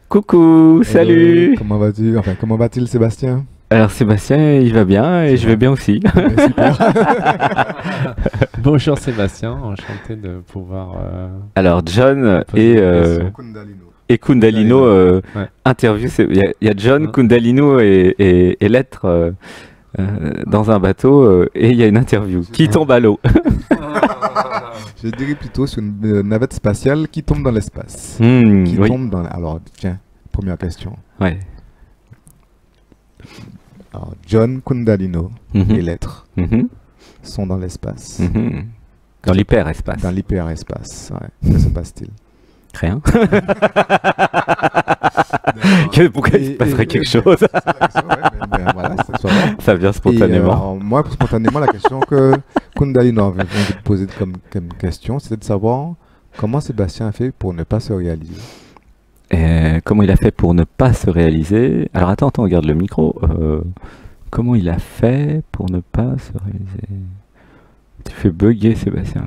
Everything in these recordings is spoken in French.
Coucou, salut. Comment vas-tu? Enfin, comment va-t-il, Sébastien? Alors Sébastien, il va bien et je vais bien aussi. Super. Bonjour Sébastien, enchanté de pouvoir Alors John poser des questions. Kundalino. et Kundalino Ouais. interview. Il y a John, Hein. Kundalino et l'être dans un bateau et il y a une interview qui tombe à l'eau. Je dirais plutôt sur une navette spatiale qui tombe dans l'espace. Qui Oui, tombe dans... Alors, tiens, première question. ouais. Alors, John, Kundalino Mhm. et l'être Mhm. sont dans l'espace. Mhm. Dans l'hyperespace. Dans l'hyperespace. Ouais. Que se passe-t-il? Rien. Pourquoi il se passerait quelque chose? Voilà, c'est ça. Ça vient Et, spontanément. alors, moi, spontanément, la question que Kundalino avait envie de poser comme question, c'était de savoir comment Sébastien a fait pour ne pas se réaliser. Comment il a fait pour ne pas se réaliser? Alors attends, regarde le micro. Comment il a fait pour ne pas se réaliser? Tu fais bugger Sébastien.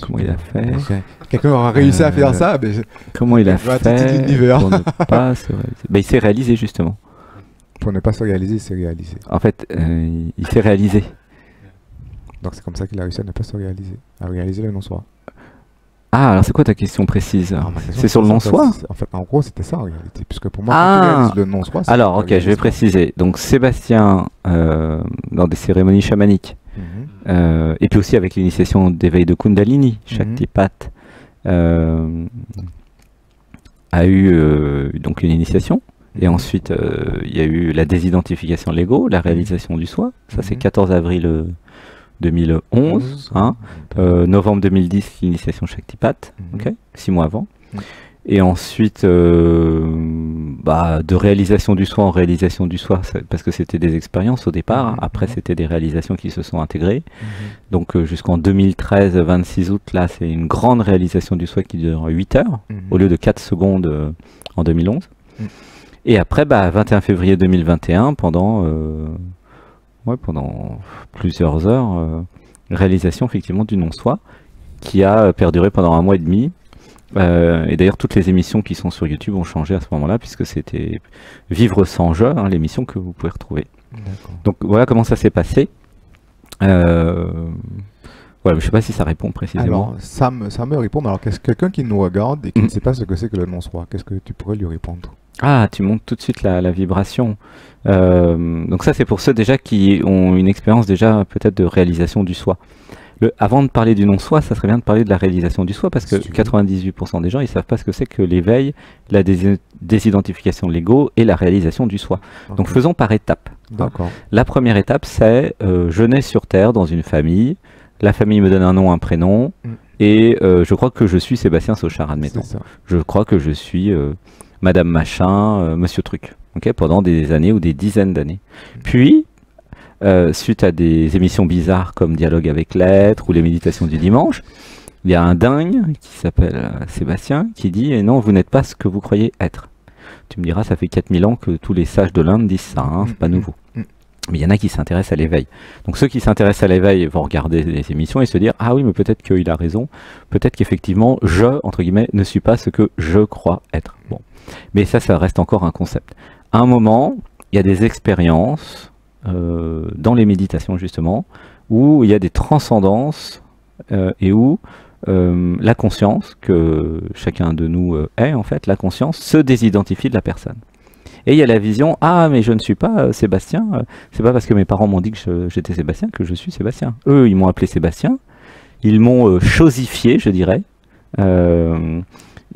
Comment il a fait? Quelqu'un aura réussi à faire ça, mais Comment il a Gratitude fait d'univers. pour ne pas se réaliser? Ben, il s'est réalisé justement. pour ne pas se réaliser, il s'est réalisé. En fait, il s'est réalisé. Donc c'est comme ça qu'il a réussi à ne pas se réaliser, à réaliser le non-soi. Ah, alors c'est quoi ta question précise? Alors, ma question, C'est sur le ça, non-soi? En fait, en gros, c'était ça en réalité, puisque pour moi, Ah. quand tu réalises le non-soi, c'est Alors, que ok, tu je vais réalises préciser. Donc Sébastien, dans des cérémonies chamaniques, Mhm. et puis aussi avec l'initiation d'éveil de Kundalini, Shaktipat, a eu donc une initiation. Et ensuite, il y a eu la désidentification de l'ego, la réalisation du soi. Ça, c'est Mhm. 14 avril 2011. Hein. Novembre 2010, l'initiation Shaktipat. Mhm. Ok, 6 mois avant. Mhm. Et ensuite, de réalisation du soi en réalisation du soi, parce que c'était des expériences au départ. Mhm. Après, Mhm. c'était des réalisations qui se sont intégrées. Mhm. Donc, jusqu'en 2013, 26 août, là, c'est une grande réalisation du soi qui dure 8 heures, Mhm. au lieu de 4 secondes en 2011. Mhm. Et après, 21 février 2021, pendant plusieurs heures, réalisation effectivement du non-soi, qui a perduré pendant 1 mois et demi. Et d'ailleurs, toutes les émissions qui sont sur YouTube ont changé à ce moment-là, puisque c'était Vivre sans jeu, hein, l'émission que vous pouvez retrouver. D'accord. Donc voilà comment ça s'est passé. Voilà, je sais pas si ça répond précisément. Alors, ça me répond, mais alors quelqu'un qui nous regarde et qui Mhm. ne sait pas ce que c'est que le non-soi, qu'est-ce que tu pourrais lui répondre? Ah, tu montes tout de suite la vibration. Donc ça, c'est pour ceux déjà qui ont une expérience déjà peut-être de réalisation du soi. Avant de parler du non-soi, ça serait bien de parler de la réalisation du soi, parce que Si tu veux. 98% des gens, ils savent pas ce que c'est que l'éveil, la désidentification de l'ego et la réalisation du soi. Donc Ok. faisons par étapes. D'accord. La première étape, c'est je nais sur Terre dans une famille, la famille me donne un nom, un prénom, Mm. et je crois que je suis Sébastien Sauchard, admettons. C'est ça. Je crois que je suis Madame Machin, Monsieur Truc, ok, pendant des années ou des dizaines d'années. Puis, suite à des émissions bizarres comme Dialogue avec l'être ou les méditations du dimanche, il y a un dingue qui s'appelle Sébastien qui dit non, vous n'êtes pas ce que vous croyez être. Tu me diras, ça fait 4000 ans que tous les sages de l'Inde disent ça, hein, c'est pas nouveau. Mais il y en a qui s'intéressent à l'éveil. Donc ceux qui s'intéressent à l'éveil vont regarder les émissions et se dire ah oui, mais peut-être qu'il a raison, peut-être qu'effectivement je, entre guillemets, ne suis pas ce que je crois être. Bon. Mais ça reste encore un concept. À un moment, il y a des expériences dans les méditations justement, où il y a des transcendances et où la conscience, que chacun de nous est en fait, la conscience se désidentifie de la personne. Et il y a la vision, ah mais je ne suis pas Sébastien, c'est pas parce que mes parents m'ont dit que j'étais Sébastien que je suis Sébastien. Eux, ils m'ont appelé Sébastien, ils m'ont chosifié, je dirais.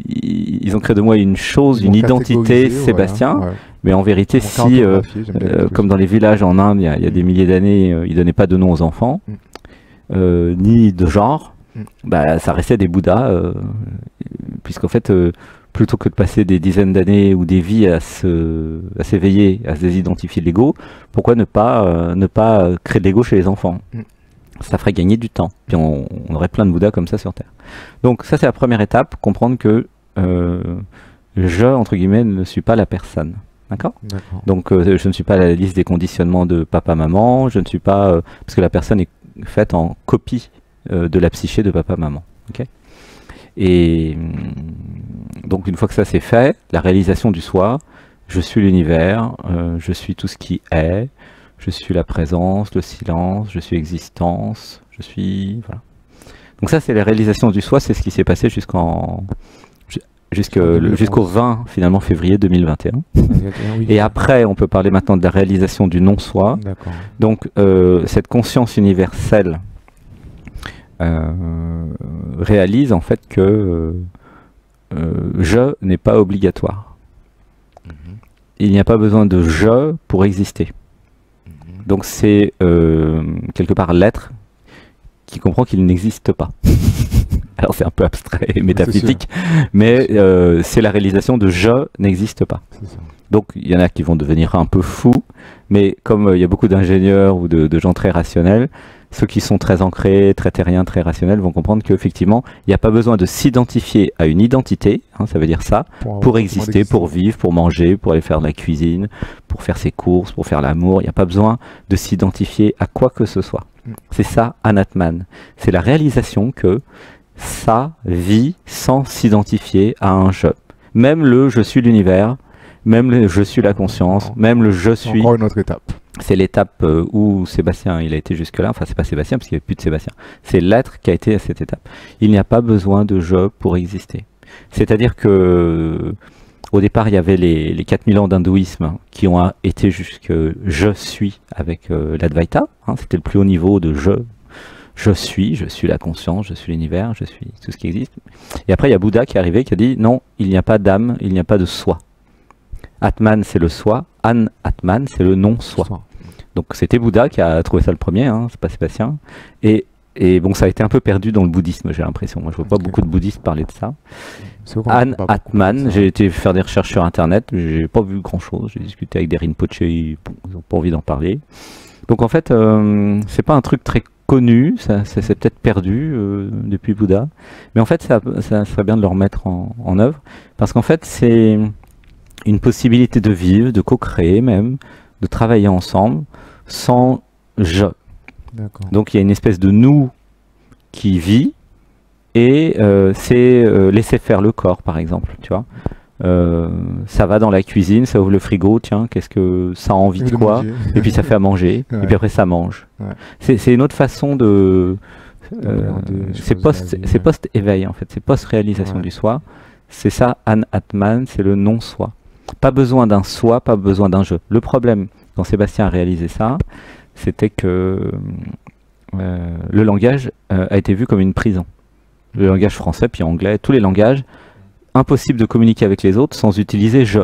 Ils ont créé de moi une chose, Ils une m'ont identité catégorisé, Sébastien, voilà, ouais. mais en vérité, Ils m'ont si, cartographié, j'aime bien l'expression. comme dans les villages en Inde, il y a des milliers d'années, ils donnaient pas de nom aux enfants, ni de genre, ça restait des Bouddhas, puisqu'en fait, plutôt que de passer des dizaines d'années ou des vies à s'éveiller, à se désidentifier de l'ego, pourquoi ne pas créer de l'ego chez les enfants? Ça ferait gagner du temps. Puis on aurait plein de Bouddhas comme ça sur Terre. Donc ça, c'est la première étape, comprendre que je, entre guillemets, ne suis pas la personne. D'accord? D'accord. Donc je ne suis pas à la liste des conditionnements de papa-maman, je ne suis pas... parce que la personne est faite en copie de la psyché de papa-maman. Ok? Et Donc une fois que ça c'est fait, la réalisation du soi, je suis l'univers, je suis tout ce qui est, je suis la présence, le silence, je suis existence, je suis... Voilà. Donc ça c'est la réalisation du soi, c'est ce qui s'est passé jusqu'au 20 finalement février 2021. Oui. Et après on peut parler maintenant de la réalisation du non-soi. D'accord. Donc cette conscience universelle réalise en fait que je n'est pas obligatoire. Il n'y a pas besoin de je pour exister. Donc c'est quelque part l'être qui comprend qu'il n'existe pas. Alors c'est un peu abstrait et métaphysique, mais c'est la réalisation de je n'existe pas. Donc il y en a qui vont devenir un peu fous, mais comme il y a beaucoup d'ingénieurs ou de gens très rationnels, ceux qui sont très ancrés, très terriens, très rationnels vont comprendre qu'effectivement, il n'y a pas besoin de s'identifier à une identité, hein, ça veut dire ça, pour exister, pour vivre, pour manger, pour aller faire de la cuisine, pour faire ses courses, pour faire l'amour. Il n'y a pas besoin de s'identifier à quoi que ce soit. C'est ça, Anatman. C'est la réalisation que ça vit sans s'identifier à un je. Même le je suis l'univers, même le je suis la conscience, même le je suis... Encore une autre étape. C'est l'étape où Sébastien il a été jusque-là, enfin c'est pas Sébastien parce qu'il n'y avait plus de Sébastien, c'est l'être qui a été à cette étape. Il n'y a pas besoin de je pour exister. C'est-à-dire que au départ il y avait les 4000 ans d'hindouisme qui ont été jusque je suis avec l'Advaita, hein, c'était le plus haut niveau de je suis la conscience, je suis l'univers, je suis tout ce qui existe. Et après il y a Bouddha qui est arrivé qui a dit non, il n'y a pas d'âme, il n'y a pas de soi. Atman c'est le soi, An-Atman c'est le non-soi. Donc c'était Bouddha qui a trouvé ça le premier, hein, c'est pas Sébastien. Et bon, ça a été un peu perdu dans le bouddhisme, j'ai l'impression. Moi je vois pas beaucoup de bouddhistes parler de ça. An-Atman, j'ai été faire des recherches sur internet, j'ai pas vu grand chose, j'ai discuté avec des Rinpoche, ils n'ont pas envie d'en parler. Donc en fait, c'est pas un truc très connu, ça s'est peut-être perdu depuis Bouddha. Mais en fait ça serait bien de le remettre en œuvre, parce qu'en fait c'est une possibilité de vivre, de co-créer même, de travailler ensemble, sans je. Donc il y a une espèce de nous qui vit, et c'est laisser faire le corps, par exemple, tu vois. Ça va dans la cuisine, ça ouvre le frigo, tiens, qu'est-ce que ça a envie de quoi, et puis ça fait à manger, et puis après ça mange. C'est une autre façon de... c'est post-éveil en fait, c'est post-réalisation du soi. C'est ça, An-Atman, c'est le non-soi. Pas besoin d'un soi, pas besoin d'un je. Le problème, quand Sébastien a réalisé ça, c'était que le langage a été vu comme une prison. Le langage français, puis anglais, tous les langages, impossible de communiquer avec les autres sans utiliser je.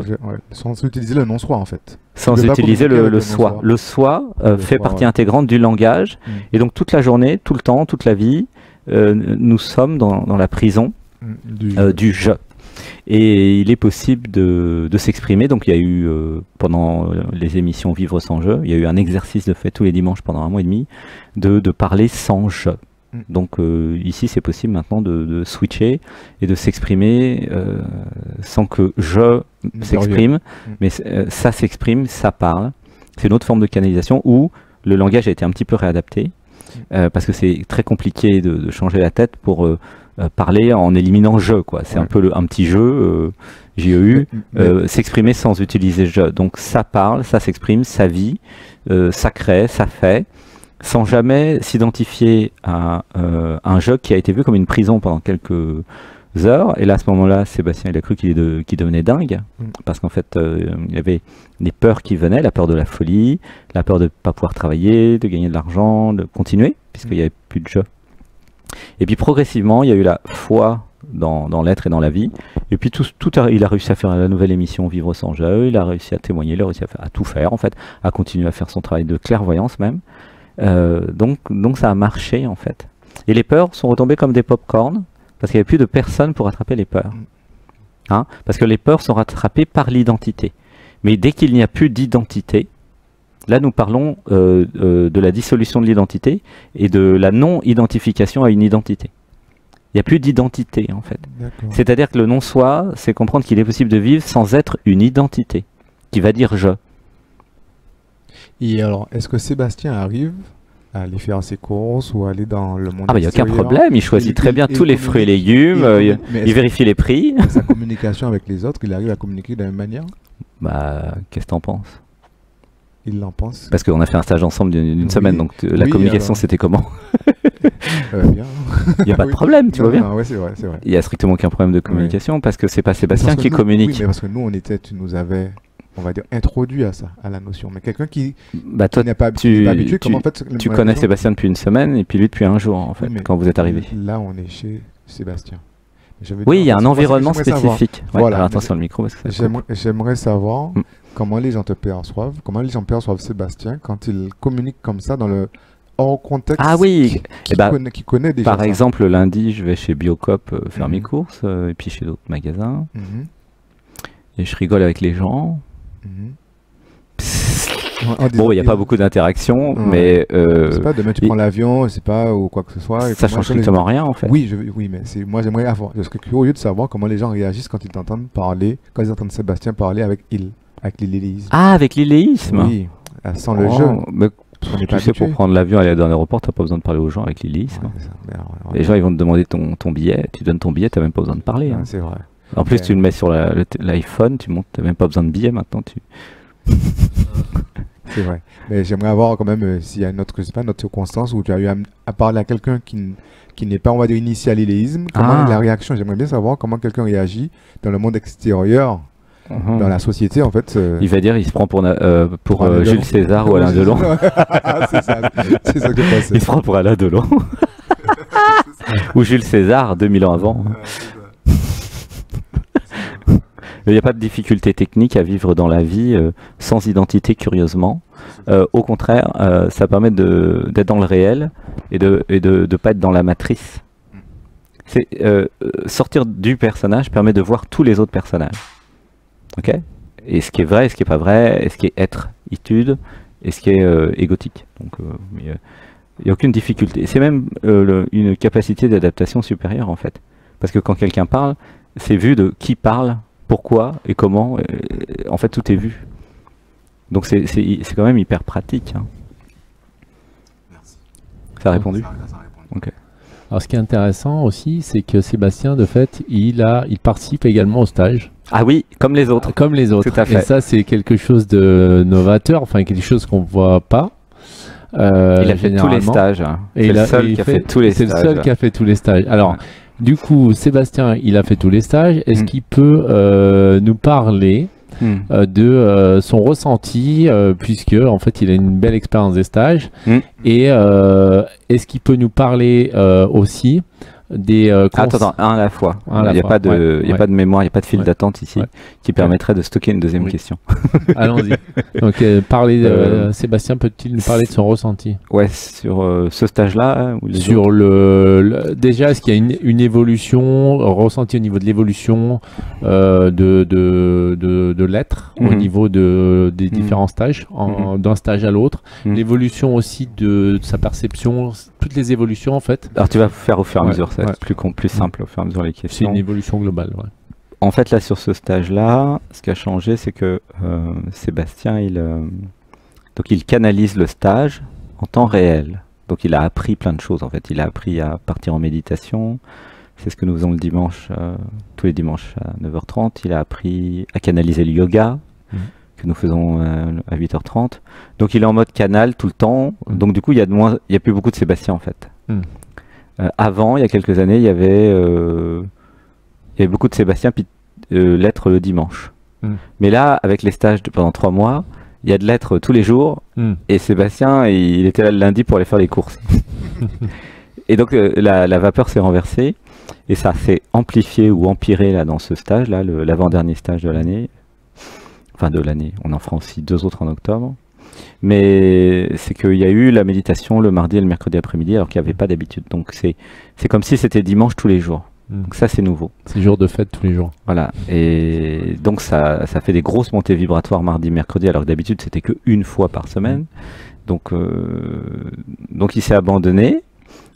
Sans utiliser le non-soi en fait. Sans utiliser le soi. Le soi fait partie intégrante du langage, et donc toute la journée, tout le temps, toute la vie, nous sommes dans la prison du je. Et il est possible de s'exprimer. Donc il y a eu, pendant les émissions Vivre sans jeu, il y a eu un exercice de fait tous les dimanches pendant 1 mois et demi de parler sans je. Donc ici c'est possible maintenant de switcher et de s'exprimer sans que je s'exprime, mais ça s'exprime, ça parle. C'est une autre forme de canalisation où le langage a été un petit peu réadapté, parce que c'est très compliqué de changer la tête pour... parler en éliminant je, quoi. C'est un peu un petit jeu, JEU, s'exprimer sans utiliser je. Donc ça parle, ça s'exprime, ça vit, ça crée, ça fait, sans jamais s'identifier à un jeu qui a été vu comme une prison pendant quelques heures. Et là, à ce moment-là, Sébastien, il a cru qu'il devenait dingue, parce qu'en fait, il y avait des peurs qui venaient, la peur de la folie, la peur de ne pas pouvoir travailler, de gagner de l'argent, de continuer, puisqu'il n'y avait plus de jeu. Et puis progressivement, il y a eu la foi dans l'être et dans la vie. Et puis il a réussi à faire la nouvelle émission Vivre sans jeu, il a réussi à témoigner, il a réussi à tout faire en fait, à continuer à faire son travail de clairvoyance même. Donc ça a marché en fait. Et les peurs sont retombées comme des pop-corn, parce qu'il n'y avait plus de personne pour attraper les peurs. Hein, parce que les peurs sont rattrapées par l'identité. Mais dès qu'il n'y a plus d'identité, là, nous parlons de la dissolution de l'identité et de la non-identification à une identité. Il n'y a plus d'identité, en fait. C'est-à-dire que le non-soi, c'est comprendre qu'il est possible de vivre sans être une identité, qui va dire « je ». Et alors, est-ce que Sébastien arrive aller faire ses courses ou aller dans le monde Ah bah il n'y a aucun extérieur. problème, il choisit très bien tous les fruits et légumes, il vérifie les prix. Sa communication avec les autres, il arrive à communiquer de la même manière. Bah qu'est-ce que t'en penses? Il en pense. Parce qu'on a fait un stage ensemble d'une Oui. semaine, donc la Oui, communication alors. c'était comment? Bien. Il n'y a pas de Oui. problème, tu Non, vois bien. non, ouais, c'est vrai, c'est vrai. Il n'y a strictement aucun problème de communication parce que c'est pas Sébastien Parce que qui nous- communique. Oui, mais parce que nous, tu nous avais, on va dire, introduit à ça, à la notion. Mais quelqu'un qui Bah toi, n'est pas, tu- n'est pas habitué, tu- comment en fait... tu la connais maison- Sébastien depuis une semaine et puis lui depuis un jour en fait, Oui, mais quand vous êtes arrivé. Là, on est chez Sébastien. Je veux Oui, dire, il y a un moi, ce que environnement j'aimerais savoir- spécifique. Ouais, Voilà, alors mais attention le micro parce que ça coupe. J'aimerais savoir Mm. comment les gens te perçoivent, comment les gens perçoivent Sébastien quand il communique comme ça dans le hors contexte. Ah oui, qui, eh ben, qui connaît déjà Par ça. exemple, le lundi, je vais chez Biocop faire mes Mhm. courses et puis chez d'autres magasins Mhm, et je rigole avec les gens. mhm. Bon, il n'y a pas beaucoup d'interaction, Ouais. mais C'est pas demain tu et- prends l'avion, c'est pas ou quoi que ce soit. et ça comment change les- strictement rien en fait. Oui, oui, mais moi j'aimerais avoir. Je serais curieux de savoir comment les gens réagissent quand ils t'entendent parler, quand ils entendent Sébastien parler avec l'illéisme. Ah, avec l'illéisme. Oui, sans le Oh, jeu. mais On n'est tu pas sais, pour habitué. prendre l'avion et aller dans l'aéroport, t'as pas besoin de parler aux gens avec l'illéisme. Ouais, c'est ça. Mais alors, Les gens, ils vont te demander ton billet. Tu donnes ton billet, t'as même pas besoin de parler. ouais, Hein. c'est vrai. En plus, Ok. tu le mets sur l'iPhone, tu montes, t'as même pas besoin de billet maintenant. C'est vrai. Mais j'aimerais avoir quand même s'il y a une autre, je sais pas, une autre circonstance où tu as eu à parler à quelqu'un qui n'est pas, on va dire, initié à l'illéisme. Comment Ah. la réaction, j'aimerais bien savoir comment quelqu'un réagit dans le monde extérieur, dans la société en fait. Il va dire, il se prend pour Alain Delon. Jules César ou Alain Delon. c'est ça que je pensais. Il se prend pour Alain Delon. Ou Jules César, 2000 ans avant. Il n'y a pas de difficulté technique à vivre dans la vie sans identité, curieusement. Au contraire, ça permet d'être dans le réel et de pas être dans la matrice. Sortir du personnage permet de voir tous les autres personnages. Ok? Et ce qui est vrai, et ce qui est pas vrai, et ce qui est être-itude, et ce qui est égotique. Donc, il n'y a aucune difficulté. C'est même une capacité d'adaptation supérieure, en fait. Parce que quand quelqu'un parle, c'est vu de qui parle, pourquoi et comment. En fait, tout est vu. Donc, c'est quand même hyper pratique. Hein. Ça a répondu? Alors, ce qui est intéressant aussi, c'est que Sébastien, de fait, il participe également au stage, Ah oui, comme les autres. comme les autres. Tout à fait. Et ça, c'est quelque chose de novateur, enfin quelque chose qu'on voit pas. Il a fait tous les généralement. stages. Hein. Et C'est il le a- seul et qui a il fait tous les C'est stages. le seul qui a fait tous les stages. Alors, Ouais. du coup, Sébastien, il a fait tous les stages. Est-ce Mm. qu'il peut nous parler de son ressenti, puisque en fait, il a une belle expérience des stages. Mm. Et est-ce qu'il peut nous parler aussi des Attends, un à la fois. Un à la Il n'y a, fois, pas de, ouais, il y a ouais. pas de mémoire, il n'y a pas de fil Ouais. d'attente ici Ouais. qui permettrait de stocker une deuxième Oui. question. Allons-y. Donc, Sébastien peut-il nous parler de son ressenti Ouais, sur ce stage-là ou les autres sur déjà, est-ce qu'il y a une évolution ressentie au niveau de l'évolution de l'être au Mhm. niveau des Mhm. différents stages, d'un stage à l'autre, Mhm. l'évolution aussi de sa perception, toutes les évolutions en fait. Alors tu vas faire au fur et à Ouais, mesure, ça va ouais. être plus simple au fur et à mesure les C'est questions. une évolution globale. Ouais. En fait, là, sur ce stage-là, ce qui a changé, c'est que Sébastien, donc il canalise le stage en temps réel. Donc il a appris plein de choses, en fait. Il a appris à partir en méditation. C'est ce que nous faisons le dimanche, tous les dimanches à 9h30. Il a appris à canaliser le yoga, que nous faisons à 8h30. Donc il est en mode canal tout le temps. Donc du coup, il y a plus beaucoup de Sébastien, en fait. Avant, il y a quelques années, il y avait beaucoup de Sébastien, puis l'être le dimanche. Mais là, avec les stages pendant 3 mois, il y a de l'être tous les jours. Et Sébastien, il était là le lundi pour aller faire les courses. Et donc la vapeur s'est renversée. Et ça s'est amplifié ou empiré là, dans ce stage, là, l'avant-dernier stage de l'année. Enfin de l'année, on en fera aussi 2 autres en octobre. Mais c'est qu'il y a eu la méditation le mardi et le mercredi après-midi alors qu'il n'y avait pas d'habitude. Donc c'est comme si c'était dimanche tous les jours. Donc ça c'est nouveau. C'est jour de fête tous les jours. Voilà. Et donc ça fait des grosses montées vibratoires mardi, mercredi alors que d'habitude c'était que 1 fois par semaine. Donc il s'est abandonné.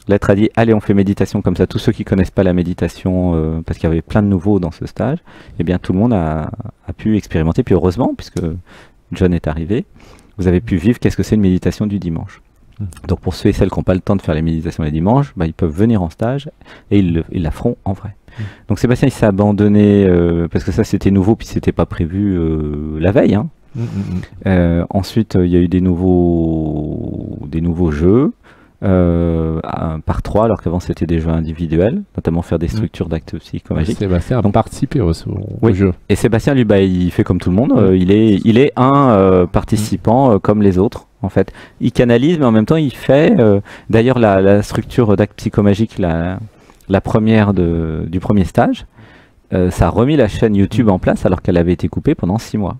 L'être a dit allez on fait méditation comme ça. Tous ceux qui connaissent pas la méditation parce qu'il y avait plein de nouveaux dans ce stage, eh bien tout le monde a pu expérimenter. Puis heureusement puisque John est arrivé, vous avez pu vivre qu'est-ce que c'est une méditation du dimanche. Donc pour ceux et celles qui n'ont pas le temps de faire les méditations les dimanches, bah, ils peuvent venir en stage et ils la feront en vrai. Donc Sébastien il s'est abandonné parce que ça c'était nouveau puis c'était pas prévu la veille. Hein. Ensuite il y a eu des nouveaux jeux par 3 alors qu'avant c'était des jeux individuels, notamment faire des structures d'actes psychomagiques. Sébastien a participé au jeu. Et Sébastien lui bah, il fait comme tout le monde, il est un participant comme les autres. En fait, il canalise, mais en même temps, il fait. D'ailleurs, la structure d'acte psychomagique, la première du premier stage, ça a remis la chaîne YouTube en place alors qu'elle avait été coupée pendant 6 mois.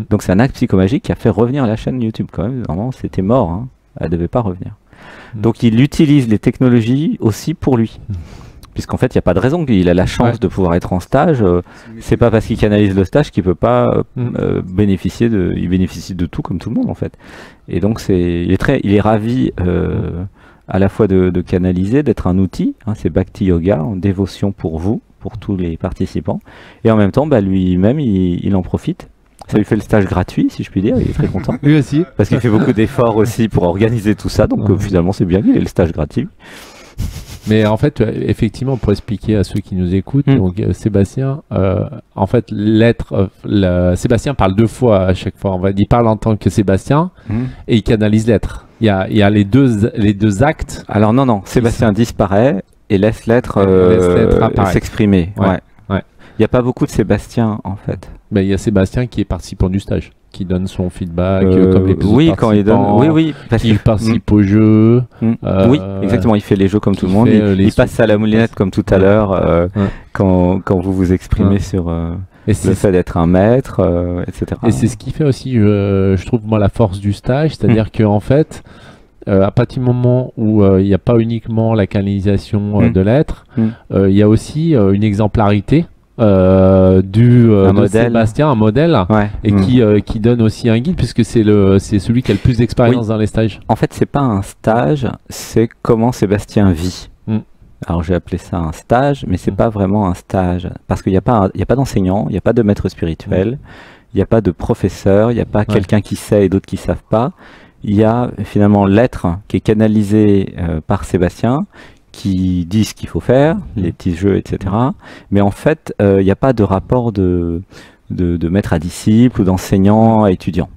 Donc, c'est un acte psychomagique qui a fait revenir la chaîne YouTube quand même. Normalement, c'était mort. Hein. Elle ne devait pas revenir. Donc, il utilise les technologies aussi pour lui. Puisqu'en fait, il n'y a pas de raison qu'il a la chance de pouvoir être en stage. C'est pas parce qu'il canalise le stage qu'il peut pas bénéficier il bénéficie de tout comme tout le monde en fait. Et donc il est ravi à la fois de canaliser, d'être un outil. Hein, c'est Bhakti Yoga en dévotion pour vous, pour tous les participants. Et en même temps, bah, lui-même, il en profite. Ça lui fait le stage gratuit, si je puis dire. Il est très content. Lui aussi. Parce qu'il fait beaucoup d'efforts aussi pour organiser tout ça. Donc finalement, c'est bien qu'il ait le stage gratuit. Mais en fait, effectivement, pour expliquer à ceux qui nous écoutent, donc, Sébastien, en fait, Sébastien parle 2 fois à chaque fois. Il parle en tant que Sébastien et il canalise l'être. Il y a les deux actes. Alors non, Sébastien disparaît et laisse l'être s'exprimer. Ouais. Il n'y a pas beaucoup de Sébastien en fait. Mais il y a Sébastien qui est participant du stage, qui donne son feedback comme les autres quand il donne, il participe au jeu. Oui, exactement, il fait les jeux comme tout le monde. Il passe à la moulinette comme tout à l'heure quand vous vous exprimez sur le fait d'être un maître, etc. Et c'est ce qui fait aussi, je trouve, moi, la force du stage, c'est-à-dire qu'en fait, à partir du moment où il n'y a pas uniquement la canalisation de l'être, il y a aussi une exemplarité. De Sébastien, un modèle, et qui donne aussi un guide, puisque c'est celui qui a le plus d'expérience dans les stages. En fait, c'est pas un stage, c'est comment Sébastien vit. Alors j'ai appelé ça un stage, mais c'est pas vraiment un stage, parce qu'il n'y a pas d'enseignant, il n'y a pas de maître spirituel, il n'y a pas de professeur, il n'y a pas quelqu'un qui sait et d'autres qui savent pas. Il y a finalement l'être qui est canalisé par Sébastien, qui dit ce qu'il faut faire, les petits jeux, etc. Mais en fait, il n'y a pas de rapport de maître à disciple ou d'enseignant à étudiant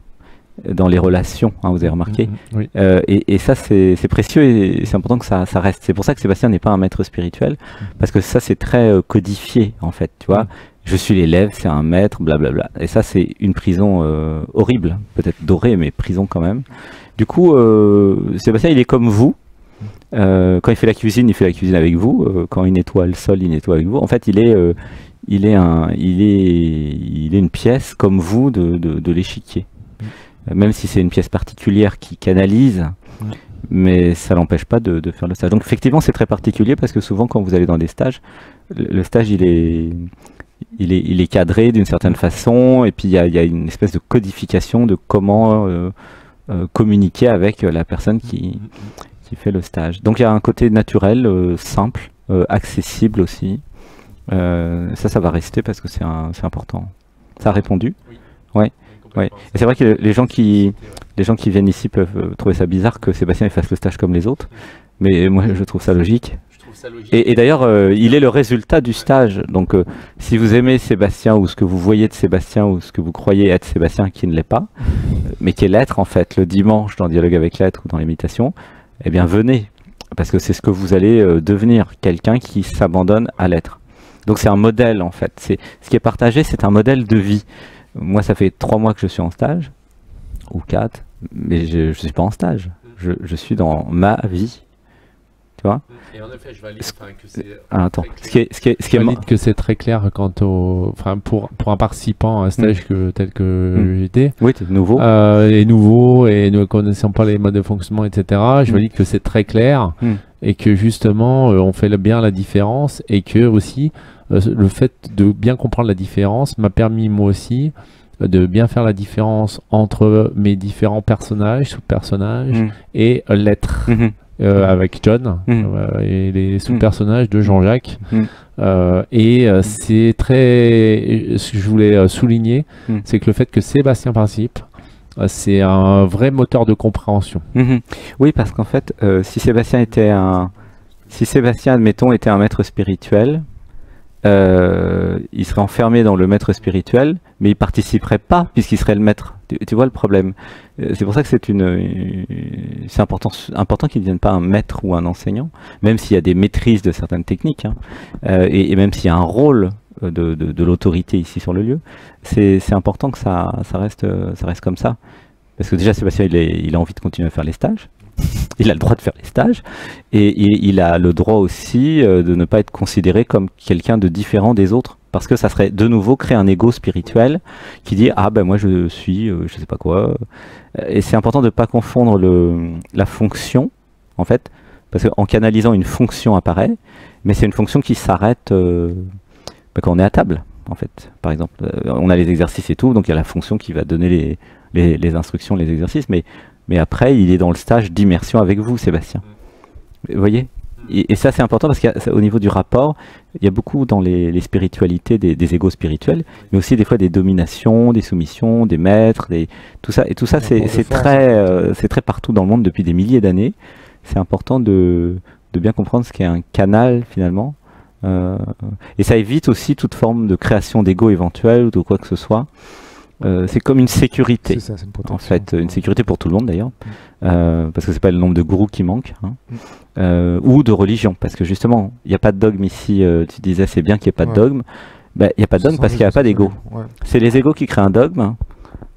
dans les relations, hein, vous avez remarqué. Et ça, c'est précieux et c'est important que ça reste. C'est pour ça que Sébastien n'est pas un maître spirituel, parce que ça, c'est très codifié, en fait, tu vois. Je suis l'élève, c'est un maître, blablabla. Et ça, c'est une prison horrible, peut-être dorée, mais prison quand même. Du coup, Sébastien, il est comme vous. Quand il fait la cuisine avec vous. Quand il nettoie le sol, il nettoie avec vous. En fait, il est une pièce comme vous de l'échiquier. Même si c'est une pièce particulière qui canalise, mais ça l'empêche pas de faire le stage. Donc effectivement, c'est très particulier parce que souvent, quand vous allez dans des stages, le stage il est cadré d'une certaine façon, et puis il y a une espèce de codification de comment communiquer avec la personne qui fait le stage. Donc il y a un côté naturel, simple, accessible aussi. Ça va rester parce que c'est important. Ça a répondu? Oui. Ouais. Et c'est vrai que les gens qui viennent ici peuvent trouver ça bizarre que Sébastien fasse le stage comme les autres, mais moi je trouve ça logique. Et d'ailleurs, il est le résultat du stage. Donc si vous aimez Sébastien, ou ce que vous voyez de Sébastien, ou ce que vous croyez être Sébastien qui ne l'est pas, mais qui est l'être en fait, le dimanche dans Dialogue avec l'être ou dans les méditations, eh bien venez, parce que c'est ce que vous allez devenir, quelqu'un qui s'abandonne à l'être. Donc c'est un modèle en fait. Ce qui est partagé, c'est un modèle de vie. Moi, ça fait 3 mois que je suis en stage, ou 4, mais je ne suis pas en stage. Je suis dans ma vie. Tu vois? Et en effet, je valide que c'est que c'est très clair quant pour un participant à un stage tel que j'étais. Oui, tu es nouveau. Et ne connaissant pas les modes de fonctionnement, etc. Je valide que c'est très clair et que justement, on fait bien la différence, et que aussi le fait de bien comprendre la différence m'a permis moi aussi de bien faire la différence entre mes différents personnages, sous-personnages et l'être. Avec John et les sous-personnages de Jean-Jacques. C'est très... Ce que je voulais souligner, c'est que le fait que Sébastien participe, C'est un vrai moteur de compréhension. Oui, parce qu'en fait, si Sébastien, admettons, était un maître spirituel, il serait enfermé dans le maître spirituel, mais il participerait pas puisqu'il serait le maître. Tu vois le problème. C'est pour ça que c'est important qu'il ne devienne pas un maître ou un enseignant, même s'il y a des maîtrises de certaines techniques, hein, et même s'il y a un rôle de l'autorité ici sur le lieu. C'est important que ça reste comme ça. Parce que déjà, Sébastien, il a envie de continuer à faire les stages. Il a le droit de faire les stages et il a le droit aussi de ne pas être considéré comme quelqu'un de différent des autres, parce que ça serait de nouveau créer un ego spirituel qui dit ah ben moi je suis je sais pas quoi, et c'est important de ne pas confondre la fonction en fait, parce qu'en canalisant une fonction apparaît, mais c'est une fonction qui s'arrête quand on est à table en fait. Par exemple, on a les exercices et tout, donc il y a la fonction qui va donner les instructions, les exercices, mais après, il est dans le stage d'immersion avec vous, Sébastien. Vous voyez ? Et ça, c'est important parce qu'au niveau du rapport, il y a beaucoup dans les spiritualités, des égos spirituels, mais aussi des fois des dominations, des soumissions, des maîtres, tout ça. Et tout ça, c'est très partout dans le monde depuis des milliers d'années. C'est important de bien comprendre ce qu'est un canal, finalement. Et ça évite aussi toute forme de création d'ego éventuel ou de quoi que ce soit. C'est comme une sécurité, c'est une en fait, une sécurité pour tout le monde d'ailleurs, parce que c'est pas le nombre de gourous qui manque, hein, ou de religion, parce que justement, il n'y a pas de dogme ici. Tu disais c'est bien qu'il n'y ait pas de dogme, il n'y a pas de dogme parce qu'il n'y a pas d'ego. C'est les égos qui créent un dogme,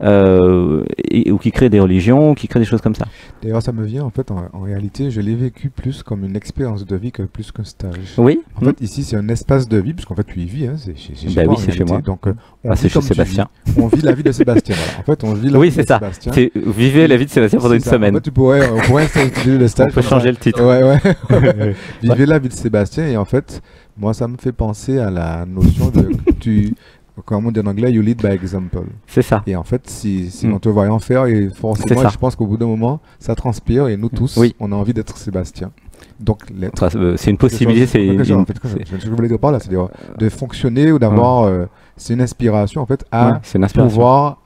ou qui créent des religions, ou qui créent des choses comme ça. D'ailleurs, ça me vient en fait, en réalité, je l'ai vécu plus comme une expérience de vie que plus qu'un stage. Oui. En fait, ici, c'est un espace de vie, puisqu'en fait, tu y vis, hein, c'est chez bah toi. Oui, c'est chez moi. Donc, c'est chez Sébastien. On vit la vie de Sébastien. Voilà. En fait, on vit la vie de Sébastien. Oui, c'est ça. Vivez la vie de Sébastien pendant une semaine. En fait, on pourrait instituer le stage. On peut changer le titre. Ouais. Vivez la vie de Sébastien, et en fait, moi, ça me fait penser à la notion de comme on dit en anglais, you lead by example. C'est ça. Et en fait, si on te voit en faire, et forcément, je pense qu'au bout d'un moment, ça transpire, et nous tous, on a envie d'être Sébastien. Donc, c'est une possibilité. Ce que je voulais dire par là, c'est de fonctionner ou d'avoir. C'est une inspiration, en fait, à pouvoir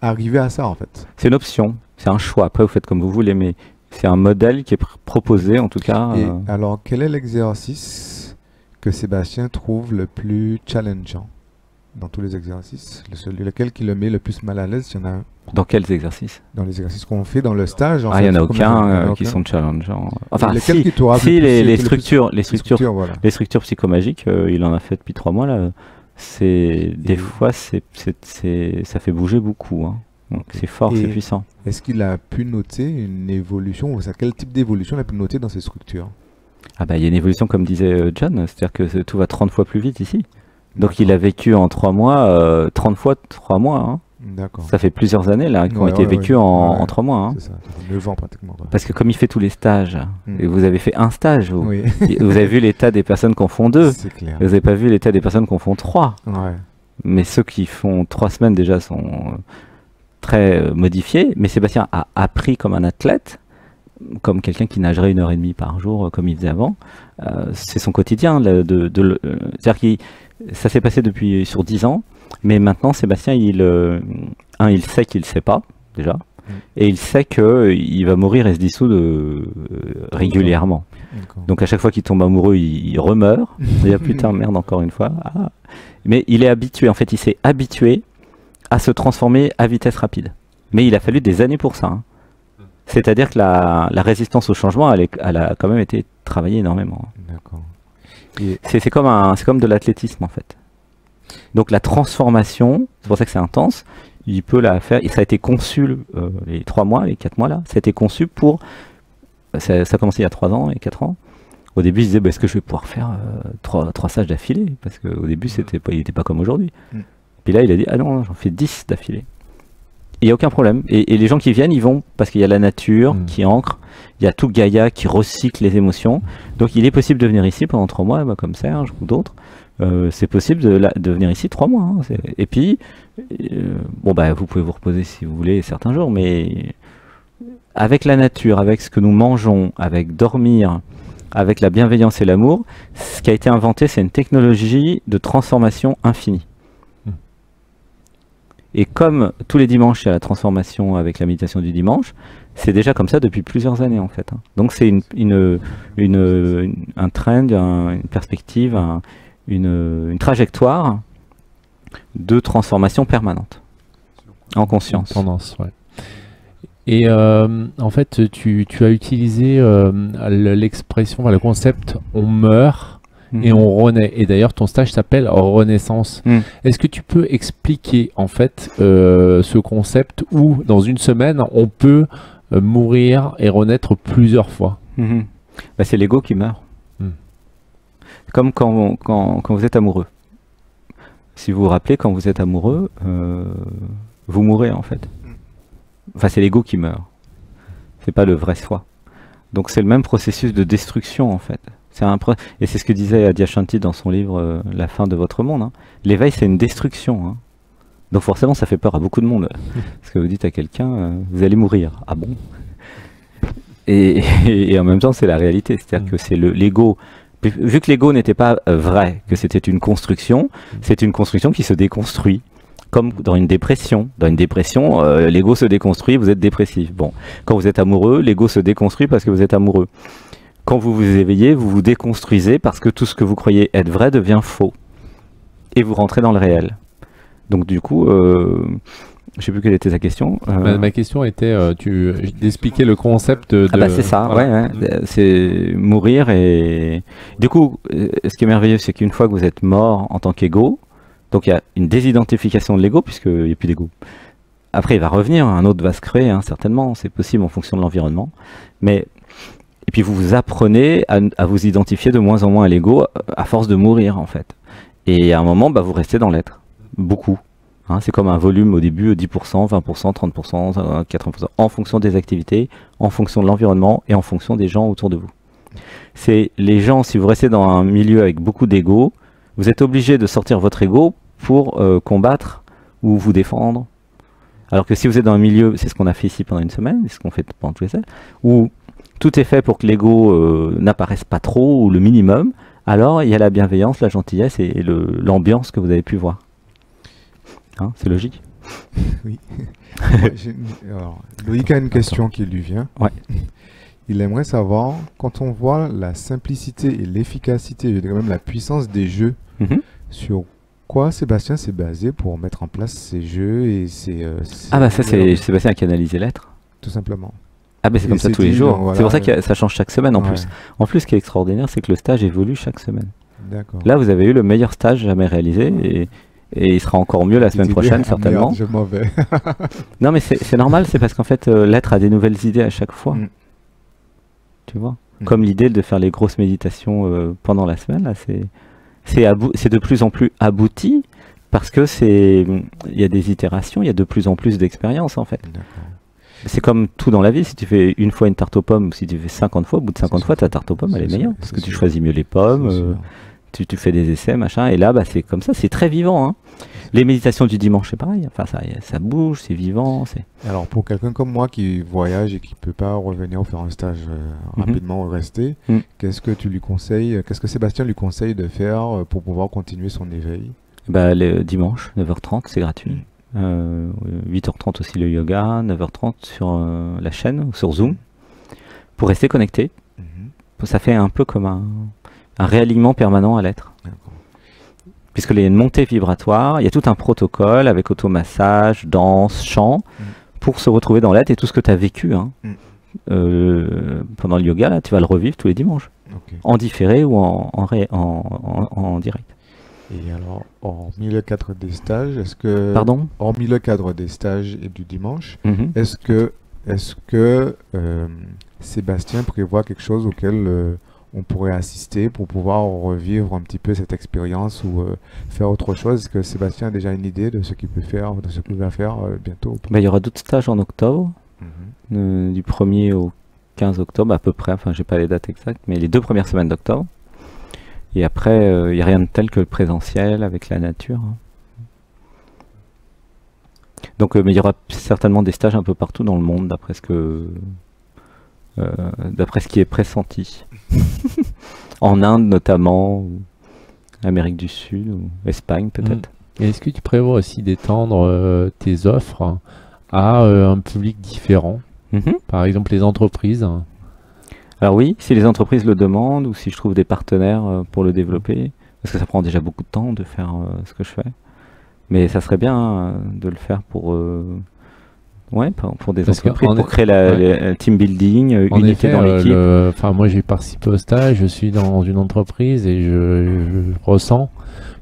arriver à ça, en fait. C'est une option, c'est un choix. Après, vous faites comme vous voulez, mais c'est un modèle qui est proposé, en tout cas. Et alors, quel est l'exercice que Sébastien trouve le plus challengeant dans tous les exercices? Lequel qui le met le plus mal à l'aise, il y en a un? Dans quels exercices? Dans les exercices qu'on fait dans le stage. Il n'y en a aucun qui sont challengeants. Enfin, les structures psychomagiques, il en a fait depuis 3 mois là. Des fois, ça fait bouger beaucoup. Hein. Donc c'est fort, c'est puissant. Est-ce qu'il a pu noter une évolution, ou quel type d'évolution il a pu noter dans ces structures? Ah bah il y a une évolution comme disait John, c'est-à-dire que tout va 30 fois plus vite ici. Donc il a vécu en 3 mois, 30 fois 3 mois. Hein. D'accord. Ça fait plusieurs années là qui ont été vécues en 3 mois. Hein. C'est ça, 9 ans pratiquement. Parce que comme il fait tous les stages, et vous avez fait un stage, vous avez vu l'état des personnes qui en font 2. C'est clair. Vous n'avez pas vu l'état des personnes qui en font 3. Ouais. Mais ceux qui font 3 semaines déjà sont très modifiés. Mais Sébastien a appris comme un athlète, comme quelqu'un qui nagerait 1h30 par jour comme il faisait avant. C'est son quotidien. C'est-à-dire que ça s'est passé sur 10 ans. Mais maintenant, Sébastien, il sait qu'il ne sait pas, déjà, et il sait qu'il va mourir et se dissoudre régulièrement. Donc à chaque fois qu'il tombe amoureux, il remeurt. Il y a putain, merde, encore une fois. Ah. Mais il est habitué, en fait, il s'est habitué à se transformer à vitesse rapide. Mais il a fallu des années pour ça. Hein. C'est-à-dire que la résistance au changement, elle a quand même été travaillée énormément. D'accord. C'est comme de l'athlétisme, en fait. Donc la transformation, c'est pour ça que c'est intense, il peut la faire, et ça a été conçu les 3 mois, les 4 mois là, ça a été conçu pour, ça a commencé il y a 3 ans et 4 ans. Au début, il disait, est-ce que je vais pouvoir faire 3 stages d'affilée? Parce qu'au début, il n'était pas comme aujourd'hui. Puis là, il a dit, ah non, j'en fais 10 d'affilée. Il n'y a aucun problème. Et les gens qui viennent, ils vont parce qu'il y a la nature qui ancre, il y a tout Gaïa qui recycle les émotions. Donc il est possible de venir ici pendant 3 mois, comme Serge ou d'autres. C'est possible de venir ici 3 mois. Hein. Et puis, vous pouvez vous reposer si vous voulez certains jours, mais avec la nature, avec ce que nous mangeons, avec dormir, avec la bienveillance et l'amour, ce qui a été inventé, c'est une technologie de transformation infinie. Et comme tous les dimanches, il y a la transformation avec la méditation du dimanche, c'est déjà comme ça depuis plusieurs années en fait. Donc c'est un trend, une perspective, une trajectoire de transformation permanente en conscience. Tendance, ouais. Et en fait, tu as utilisé l'expression, le concept « on meurt » et on renaît. Et d'ailleurs, ton stage s'appelle Renaissance. Est-ce que tu peux expliquer en fait ce concept où dans une semaine, on peut mourir et renaître plusieurs fois? Bah, c'est l'ego qui meurt. Comme quand vous êtes amoureux. Si vous vous rappelez, quand vous êtes amoureux, vous mourrez en fait. Enfin, c'est l'ego qui meurt. C'est pas le vrai soi. Donc c'est le même processus de destruction en fait. Et c'est ce que disait Adyashanti dans son livre La fin de votre monde. L'éveil, c'est une destruction. Donc forcément, ça fait peur à beaucoup de monde. Parce que vous dites à quelqu'un, vous allez mourir. Ah bon? Et en même temps, c'est la réalité. C'est-à-dire que c'est l'ego. Vu que l'ego n'était pas vrai, que c'était une construction, c'est une construction qui se déconstruit. Comme dans une dépression. Dans une dépression, l'ego se déconstruit, vous êtes dépressif. Bon, quand vous êtes amoureux, l'ego se déconstruit parce que vous êtes amoureux. Quand vous vous éveillez, vous vous déconstruisez parce que tout ce que vous croyez être vrai devient faux. Et vous rentrez dans le réel. Donc du coup, je ne sais plus quelle était ta question. Ma question était d'expliquer le concept de... Ah bah c'est ça, ouais. C'est mourir et... Du coup, ce qui est merveilleux, c'est qu'une fois que vous êtes mort en tant qu'ego, donc il y a une désidentification de l'ego, puisqu'il n'y a plus d'ego. Après, il va revenir, un autre va se créer, certainement, c'est possible en fonction de l'environnement. Et puis vous vous apprenez à vous identifier de moins en moins à l'ego à force de mourir, en fait. Et à un moment, vous restez dans l'être. Beaucoup. C'est comme un volume au début, 10%, 20%, 30%, 80%, en fonction des activités, en fonction de l'environnement et en fonction des gens autour de vous. C'est les gens, si vous restez dans un milieu avec beaucoup d'ego, vous êtes obligé de sortir votre ego pour combattre ou vous défendre. Alors que si vous êtes dans un milieu, c'est ce qu'on a fait ici pendant une semaine, c'est ce qu'on fait pendant tous les semaines, où tout est fait pour que l'ego n'apparaisse pas trop ou le minimum, alors il y a la bienveillance, la gentillesse et l'ambiance que vous avez pu voir. C'est logique. Oui. Alors, Loïc a une question qui lui vient. Ouais. Il aimerait savoir, quand on voit la simplicité et l'efficacité, je dirais même la puissance des jeux, sur quoi Sébastien s'est basé pour mettre en place ces jeux et ces... ça c'est Sébastien qui a analysé l'être. Tout simplement. C'est comme ça tous les jours. Voilà, c'est pour ça que ça change chaque semaine en plus. En plus, ce qui est extraordinaire, c'est que le stage évolue chaque semaine. D'accord. Là, vous avez eu le meilleur stage jamais réalisé et il sera encore mieux la semaine prochaine, certainement. Merde, je m'en vais. Non, mais c'est normal, c'est parce qu'en fait, l'être a des nouvelles idées à chaque fois. Tu vois, comme l'idée de faire les grosses méditations pendant la semaine, là, c'est de plus en plus abouti parce que il y a des itérations, il y a de plus en plus d'expériences en fait. C'est comme tout dans la vie, si tu fais une fois une tarte aux pommes, ou si tu fais 50 fois, au bout de 50 fois, ta tarte aux pommes, elle est meilleure parce que tu choisis mieux les pommes, tu fais des essais, machin, et là, c'est comme ça, c'est très vivant. Les méditations du dimanche, c'est pareil, enfin, ça bouge, c'est vivant. Alors, pour quelqu'un comme moi qui voyage et qui ne peut pas revenir ou faire un stage rapidement ou rester, qu'est-ce que tu lui conseilles, qu'est-ce que Sébastien lui conseille de faire pour pouvoir continuer son éveil? Le dimanche, 9h30, c'est gratuit. 8h30 aussi le yoga, 9h30 sur la chaîne, sur Zoom, pour rester connecté. Ça fait un peu comme un réalignement permanent à l'être. Puisqu'il y a une montée vibratoire, il y a tout un protocole avec automassage, danse, chant, pour se retrouver dans l'être et tout ce que tu as vécu. Pendant le yoga, là, tu vas le revivre tous les dimanches, en différé ou en direct. Et alors, hormis le cadre des stages, Pardon ? Hormis le cadre des stages et du dimanche, est-ce que Sébastien prévoit quelque chose auquel on pourrait assister pour pouvoir revivre un petit peu cette expérience ou faire autre chose? Est-ce que Sébastien a déjà une idée de ce qu'il peut faire, de ce qu'il va faire bientôt? Il y aura d'autres stages en octobre, du 1er au 15 octobre à peu près, enfin j'ai pas les dates exactes, mais les 2 premières semaines d'octobre. Et après, il n'y a rien de tel que le présentiel avec la nature. Donc, mais il y aura certainement des stages un peu partout dans le monde, d'après ce qui est pressenti. En Inde notamment, ou Amérique du Sud, ou Espagne peut-être. Et est-ce que tu prévois aussi d'étendre tes offres à un public différent, par exemple les entreprises? Alors oui, si les entreprises le demandent ou si je trouve des partenaires pour le développer, parce que ça prend déjà beaucoup de temps de faire ce que je fais. Mais ça serait bien de le faire pour des entreprises, pour créer le team building, unité dans l'équipe. Moi j'ai participé au stage, je suis dans une entreprise et je ressens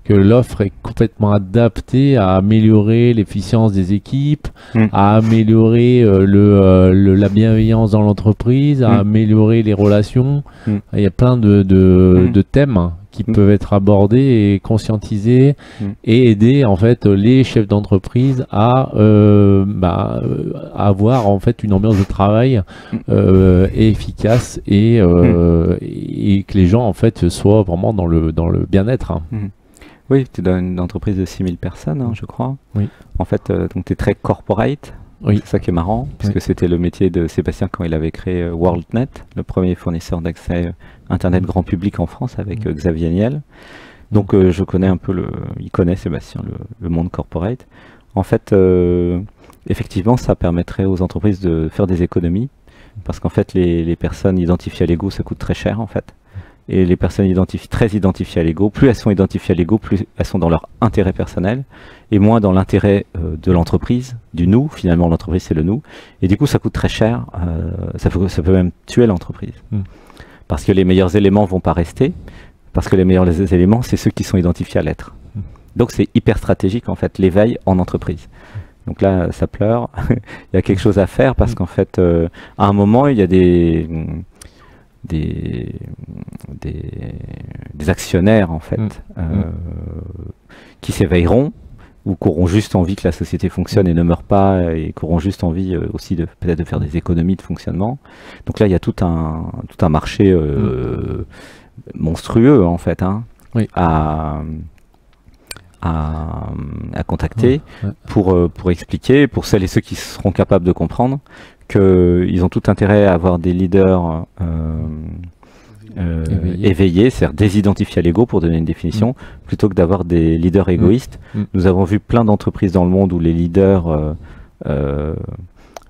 que l'offre est complètement adaptée à améliorer l'efficience des équipes, à améliorer la bienveillance dans l'entreprise, à améliorer les relations. Il y a plein de thèmes qui peuvent être abordés et conscientisés et aider en fait les chefs d'entreprise à avoir en fait une ambiance de travail efficace et que les gens en fait soient vraiment dans le bien-être. Oui, tu es dans une entreprise de 6000 personnes, je crois. Oui. En fait, donc tu es très corporate. Oui. C'est ça qui est marrant, puisque c'était le métier de Sébastien quand il avait créé WorldNet, le premier fournisseur d'accès Internet grand public en France avec Xavier Niel. Donc je connais un peu il connaît Sébastien, le monde corporate. En fait, effectivement, ça permettrait aux entreprises de faire des économies, parce qu'en fait, les personnes identifiées à l'ego, ça coûte très cher en fait. Et les personnes très identifiées à l'ego, plus elles sont identifiées à l'ego, plus elles sont dans leur intérêt personnel, et moins dans l'intérêt de l'entreprise, du nous. Finalement, l'entreprise, c'est le nous. Et du coup, ça coûte très cher. Ça peut même tuer l'entreprise. Parce que les meilleurs éléments vont pas rester. Parce que les meilleurs éléments, c'est ceux qui sont identifiés à l'être. Donc, c'est hyper stratégique, en fait, l'éveil en entreprise. Donc là, ça pleure. Il y a quelque chose à faire parce qu'en fait, à un moment, il y a des actionnaires en fait qui s'éveilleront ou qui auront juste envie que la société fonctionne et ne meure pas et qui auront juste envie aussi peut-être de faire des économies de fonctionnement. Donc là il y a tout un marché monstrueux en fait à contacter pour expliquer pour celles et ceux qui seront capables de comprendre qu'ils ont tout intérêt à avoir des leaders éveillés, c'est-à-dire désidentifiés à l'ego pour donner une définition, plutôt que d'avoir des leaders égoïstes. Nous avons vu plein d'entreprises dans le monde où les leaders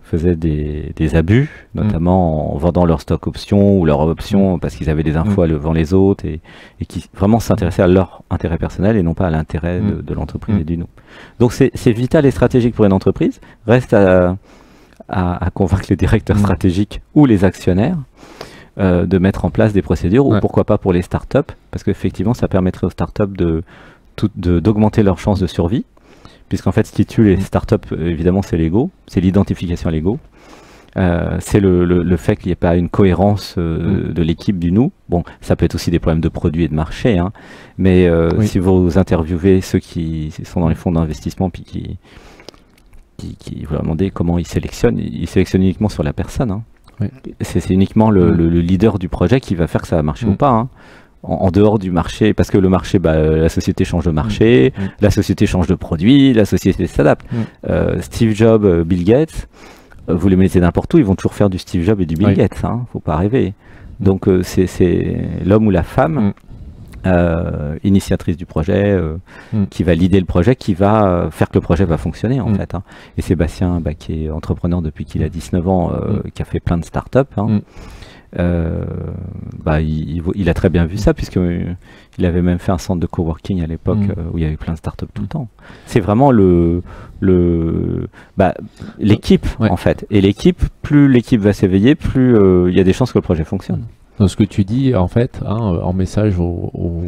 faisaient des abus, notamment en vendant leurs stock options ou leurs options parce qu'ils avaient des infos devant les autres et qui vraiment s'intéressaient à leur intérêt personnel et non pas à l'intérêt de l'entreprise et du nous. Donc c'est vital et stratégique pour une entreprise. Reste à convaincre les directeurs stratégiques ou les actionnaires de mettre en place des procédures ou pourquoi pas pour les startups, parce qu'effectivement ça permettrait aux startups d'augmenter leurs chances de survie, puisqu'en fait ce qui tue les startups évidemment c'est l'ego, c'est l'identification à l'ego, c'est le fait qu'il n'y ait pas une cohérence de l'équipe du nous. Bon, ça peut être aussi des problèmes de produits et de marché, mais si vous interviewez ceux qui sont dans les fonds d'investissement puis qui vous leur demandez comment ils sélectionnent uniquement sur la personne. C'est uniquement le leader du projet qui va faire que ça va marcher ou pas. En dehors du marché, parce que le marché, la société change de marché, la société change de produit, la société s'adapte. Steve Jobs, Bill Gates, vous les mettez n'importe où, ils vont toujours faire du Steve Jobs et du Bill Gates. Faut pas rêver. Donc c'est l'homme ou la femme initiatrice du projet, qui va leader le projet, qui va faire que le projet va fonctionner en fait. Et Sébastien, qui est entrepreneur depuis qu'il a 19 ans, qui a fait plein de startups, il a très bien vu ça, puisqu'il avait même fait un centre de coworking à l'époque où il y avait plein de startups tout le temps. C'est vraiment l'équipe en fait. Et l'équipe, plus l'équipe va s'éveiller, plus il y a des chances que le projet fonctionne. Donc ce que tu dis en fait, en message aux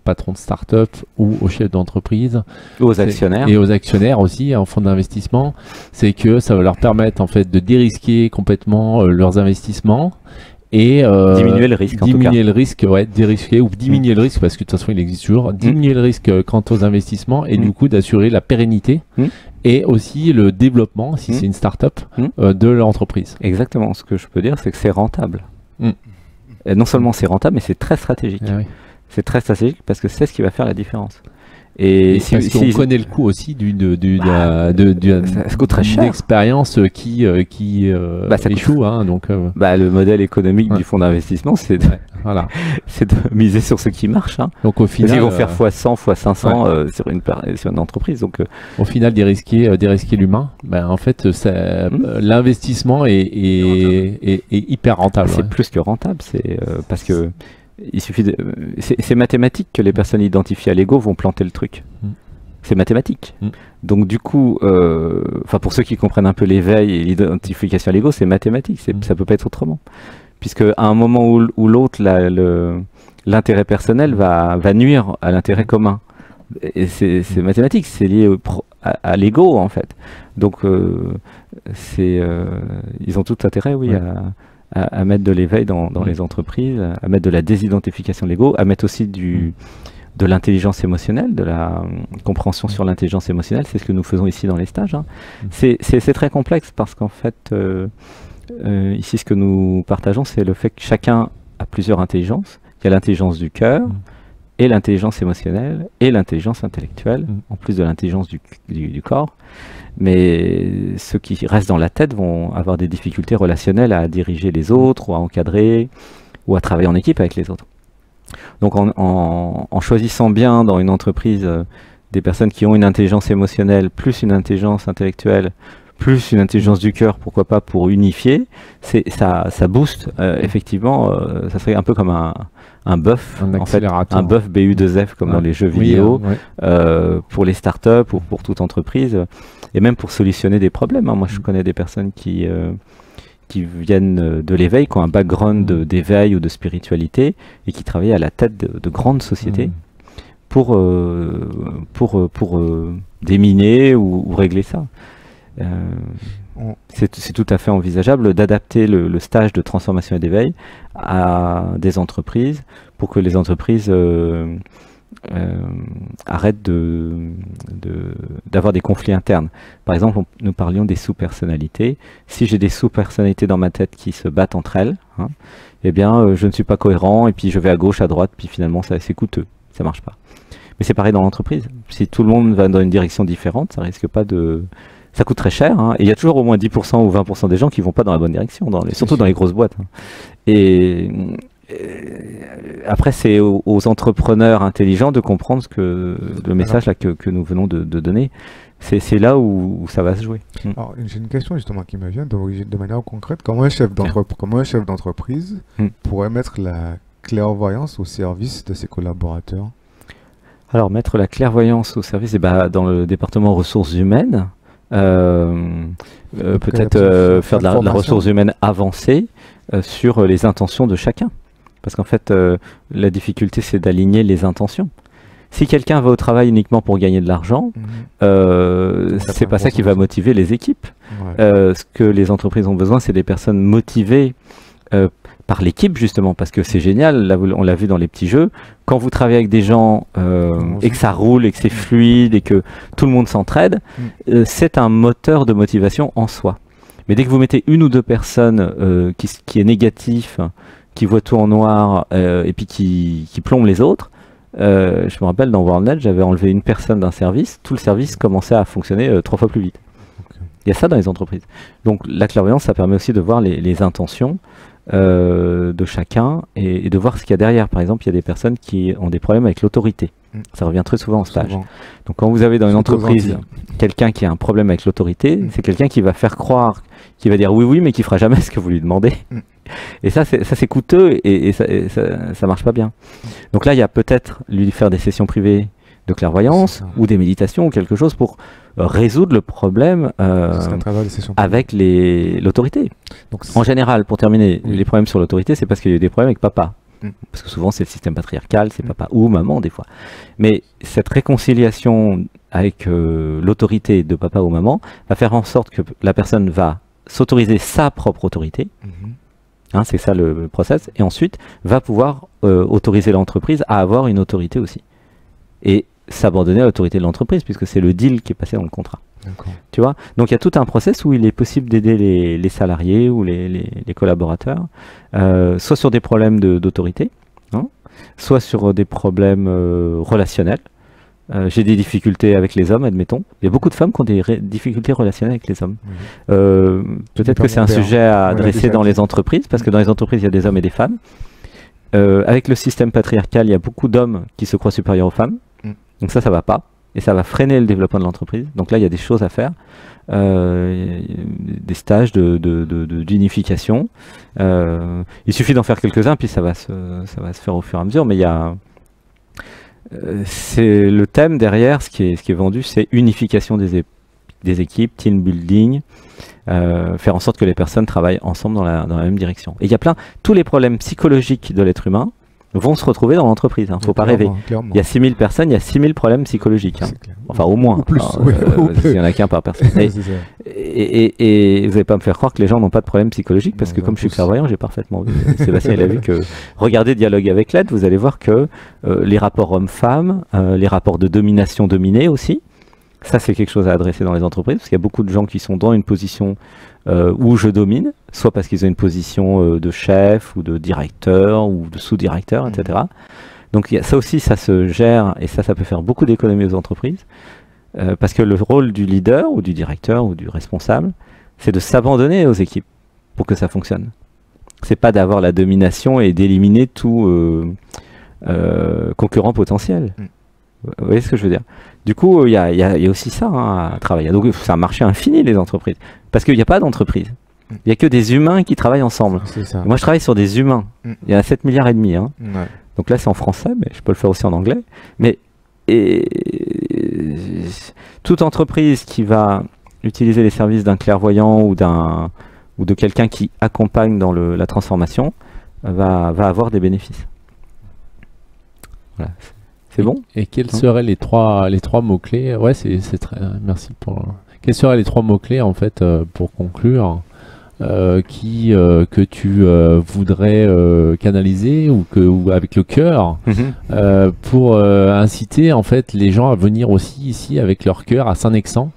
patrons de start-up ou aux chefs d'entreprise, aux actionnaires et aux actionnaires aussi en fonds d'investissement, c'est que ça va leur permettre en fait de dérisquer complètement leurs investissements et diminuer le risque, dérisquer ou diminuer le risque, parce que de toute façon il existe toujours, diminuer le risque quant aux investissements et du coup d'assurer la pérennité et aussi le développement, si c'est une start-up, de l'entreprise. Exactement, ce que je peux dire c'est que c'est rentable. Et non seulement c'est rentable, mais c'est très stratégique. C'est très stratégique parce que c'est ce qui va faire la différence. Et parce qu'on connaît le coût aussi d'une expérience qui échoue. Hein, donc, le modèle économique du fonds d'investissement, c'est de miser sur ce qui marche. Hein. Donc au final, ils vont faire x100, x500 sur une entreprise. Donc, au final, dérisquer l'humain, en fait, l'investissement est hyper rentable. C'est plus que rentable, parce que il suffit c'est mathématique que les personnes identifiées à l'ego vont planter le truc. C'est mathématique. Donc du coup, pour ceux qui comprennent un peu l'éveil et l'identification à l'ego, c'est mathématique. Ça peut pas être autrement. Puisque à un moment ou l'autre, l'intérêt personnel va nuire à l'intérêt commun. Et c'est mathématique, c'est lié à l'ego en fait. Donc ils ont tout intérêt, à mettre de l'éveil dans les entreprises, à mettre de la désidentification de l'ego, à mettre aussi de l'intelligence émotionnelle, de la compréhension sur l'intelligence émotionnelle. C'est ce que nous faisons ici dans les stages. Hein. C'est très complexe parce qu'en fait, ici, ce que nous partageons, c'est le fait que chacun a plusieurs intelligences. Il y a l'intelligence du cœur, et l'intelligence émotionnelle, et l'intelligence intellectuelle, en plus de l'intelligence du corps. Mais ceux qui restent dans la tête vont avoir des difficultés relationnelles à diriger les autres, ou à encadrer, ou à travailler en équipe avec les autres. Donc en choisissant bien dans une entreprise des personnes qui ont une intelligence émotionnelle, plus une intelligence intellectuelle, plus une intelligence du cœur, pourquoi pas, pour unifier, ça booste, effectivement, ça serait un peu comme un buff, en fait, un buff BU2F comme dans les jeux vidéo, pour les startups ou pour toute entreprise, et même pour solutionner des problèmes. Hein. Moi, je connais des personnes qui viennent de l'éveil, qui ont un background d'éveil ou de spiritualité, et qui travaillent à la tête de grandes sociétés pour déminer ou régler ça. C'est tout à fait envisageable d'adapter le stage de transformation et d'éveil à des entreprises pour que les entreprises arrêtent d'avoir des conflits internes. Par exemple, nous parlions des sous-personnalités. Si j'ai des sous-personnalités dans ma tête qui se battent entre elles, eh bien, je ne suis pas cohérent et puis je vais à gauche, à droite, puis finalement, c'est coûteux. Ça marche pas. Mais c'est pareil dans l'entreprise. Si tout le monde va dans une direction différente, ça risque pas de... Ça coûte très cher, hein, et il y a toujours au moins 10% ou 20% des gens qui vont pas dans la bonne direction, surtout dans les grosses boîtes. Hein. Et après, c'est aux entrepreneurs intelligents de comprendre le message là, que nous venons de donner. C'est là où ça va se jouer. Alors, j'ai une question justement qui me vient de manière concrète. Comment un chef d'entreprise pourrait mettre la clairvoyance au service de ses collaborateurs? Alors, mettre la clairvoyance au service, dans le département ressources humaines, peut-être faire de la ressource humaine avancée sur les intentions de chacun. Parce qu'en fait, la difficulté, c'est d'aligner les intentions. Si quelqu'un va au travail uniquement pour gagner de l'argent, c'est pas ça qui va motiver les équipes. Ce que les entreprises ont besoin, c'est des personnes motivées par l'équipe, justement, parce que c'est génial, là, on l'a vu dans les petits jeux, quand vous travaillez avec des gens et que ça roule, et que c'est fluide, et que tout le monde s'entraide, c'est un moteur de motivation en soi. Mais dès que vous mettez une ou deux personnes qui est négatif, qui voit tout en noir, et puis qui plombe les autres, je me rappelle dans WorldNet, j'avais enlevé une personne d'un service, tout le service commençait à fonctionner 3 fois plus vite. Il y a ça dans les entreprises. Donc la clairvoyance, ça permet aussi de voir les intentions de chacun et de voir ce qu'il y a derrière. Par exemple, il y a des personnes qui ont des problèmes avec l'autorité. Ça revient très souvent en stage. Donc quand vous avez dans une entreprise quelqu'un qui a un problème avec l'autorité, c'est quelqu'un qui va faire croire, qui va dire oui, mais qui fera jamais ce que vous lui demandez. Et ça c'est coûteux et ça marche pas bien. Donc là, il y a peut-être lui faire des sessions privées de clairvoyance ou des méditations ou quelque chose pour résoudre le problème avec l'autorité. En général, pour terminer, les problèmes sur l'autorité, c'est parce qu'il y a eu des problèmes avec papa. Parce que souvent, c'est le système patriarcal, c'est papa ou maman des fois. Mais cette réconciliation avec l'autorité de papa ou maman va faire en sorte que la personne va s'autoriser sa propre autorité. C'est ça le process. Et ensuite, va pouvoir autoriser l'entreprise à avoir une autorité aussi. Et s'abandonner à l'autorité de l'entreprise, puisque c'est le deal qui est passé dans le contrat. Tu vois? Donc il y a tout un process où il est possible d'aider les salariés ou les collaborateurs, soit sur des problèmes d'autorité, soit sur des problèmes relationnels. j'ai des difficultés avec les hommes, admettons. Il y a beaucoup de femmes qui ont des difficultés relationnelles avec les hommes. Peut-être que c'est un sujet à adresser dans les entreprises, parce que dans les entreprises, il y a des hommes et des femmes. Avec le système patriarcal, il y a beaucoup d'hommes qui se croient supérieurs aux femmes. Donc ça va pas. Et ça va freiner le développement de l'entreprise. Donc là, il y a des choses à faire. Des stages d'unification. Il suffit d'en faire quelques-uns, puis ça va se faire au fur et à mesure. Mais il y a... c'est le thème derrière, ce qui est vendu, c'est unification des équipes, team building, faire en sorte que les personnes travaillent ensemble dans la même direction. Et il y a tous les problèmes psychologiques de l'être humain vont se retrouver dans l'entreprise. Faut pas rêver. Clairement. Il y a 6000 personnes, il y a 6000 problèmes psychologiques. Enfin, au moins. Ou plus. Il y en a qu'un par personne. Et vous n'allez pas me faire croire que les gens n'ont pas de problème psychologique, parce que comme je suis clairvoyant, j'ai parfaitement vu. Sébastien, il a vu que, regardez Dialogue avec l'aide, vous allez voir que les rapports hommes-femmes, les rapports de domination-dominée aussi, ça c'est quelque chose à adresser dans les entreprises, parce qu'il y a beaucoup de gens qui sont dans une position où je domine, soit parce qu'ils ont une position de chef ou de directeur ou de sous-directeur, etc. Donc ça aussi, ça se gère, et ça peut faire beaucoup d'économies aux entreprises, parce que le rôle du leader ou du directeur ou du responsable, c'est de s'abandonner aux équipes pour que ça fonctionne. C'est pas d'avoir la domination et d'éliminer tout concurrent potentiel. Vous voyez ce que je veux dire? Du coup, il y a aussi ça à travailler. Donc c'est un marché infini, les entreprises, parce qu'il n'y a pas d'entreprise. Il n'y a que des humains qui travaillent ensemble. Moi, je travaille sur des humains. Il y en a 7,5 milliards. Donc là, c'est en français, mais je peux le faire aussi en anglais. Mais toute entreprise qui va utiliser les services d'un clairvoyant ou de quelqu'un qui accompagne dans la transformation va avoir des bénéfices. Voilà. C'est bon? Et quels seraient les trois mots-clés? Ouais, c'est très... Merci pour... Quels seraient les trois mots-clés, en fait, pour conclure, que tu voudrais canaliser ou avec le cœur pour inciter, en fait, les gens à venir aussi ici avec leur cœur à Saint-Nexan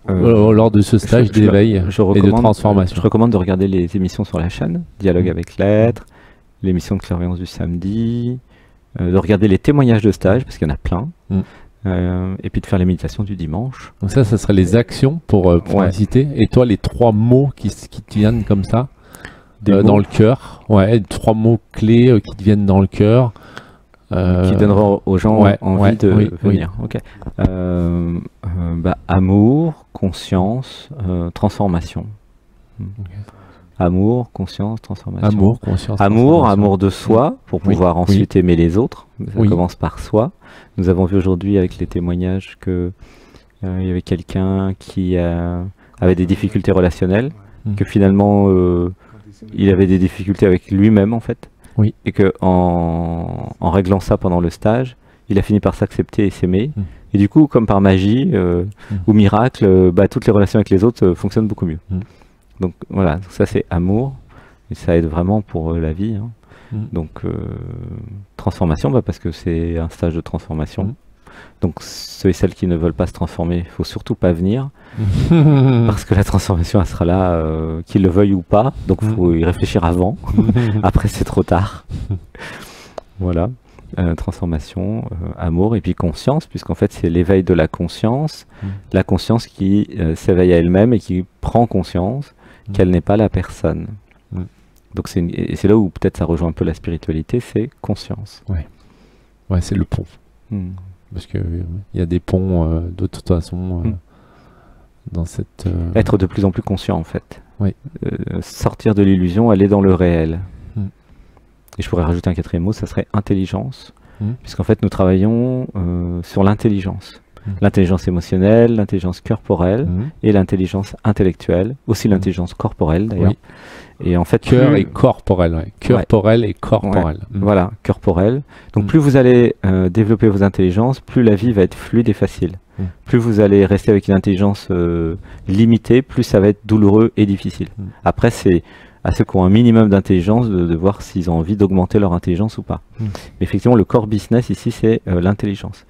lors de ce stage d'éveil et de transformation? Je recommande de regarder les émissions sur la chaîne, Dialogue avec l'être, l'émission de clairvoyance du samedi, de regarder les témoignages de stage, parce qu'il y en a plein, et puis de faire les méditations du dimanche. Donc ça serait les actions pour inciter. Et toi, les trois mots qui te viennent comme ça, dans le cœur, trois mots clés qui te viennent dans le cœur. Qui donneront aux gens envie de venir. Okay. Amour, conscience, transformation. Amour, conscience, transformation. Amour, conscience, amour de soi, pour pouvoir ensuite aimer les autres. Ça commence par soi. Nous avons vu aujourd'hui avec les témoignages que il y avait quelqu'un qui avait des difficultés relationnelles, que finalement il avait des difficultés avec lui-même en fait. Et que en réglant ça pendant le stage, il a fini par s'accepter et s'aimer. Et du coup, comme par magie ou miracle, toutes les relations avec les autres fonctionnent beaucoup mieux. Donc voilà, ça c'est amour, et ça aide vraiment pour la vie. Donc transformation, parce que c'est un stage de transformation. Donc ceux et celles qui ne veulent pas se transformer, il ne faut surtout pas venir, parce que la transformation elle sera là, qu'ils le veuillent ou pas. Donc il faut y réfléchir avant. Après c'est trop tard. Voilà. Transformation, amour et puis conscience, puisqu'en fait c'est l'éveil de la conscience qui s'éveille à elle-même et qui prend conscience qu'elle n'est pas la personne. Donc c'est là où peut-être ça rejoint un peu la spiritualité, c'est conscience. Ouais, c'est le pont. Parce que il y a des ponts de toute façon dans cette... Être de plus en plus conscient en fait. Sortir de l'illusion, aller dans le réel. Et je pourrais rajouter un quatrième mot, ça serait intelligence, puisqu'en fait nous travaillons sur l'intelligence. L'intelligence émotionnelle, l'intelligence corporelle et l'intelligence intellectuelle, aussi l'intelligence corporelle d'ailleurs. Et en fait, cœur et corporel, corporel et corporel. Voilà, corporel. Donc plus vous allez développer vos intelligences, plus la vie va être fluide et facile. Plus vous allez rester avec une intelligence limitée, plus ça va être douloureux et difficile. Après, c'est à ceux qui ont un minimum d'intelligence de voir s'ils ont envie d'augmenter leur intelligence ou pas. Mais effectivement, le core business ici, c'est l'intelligence.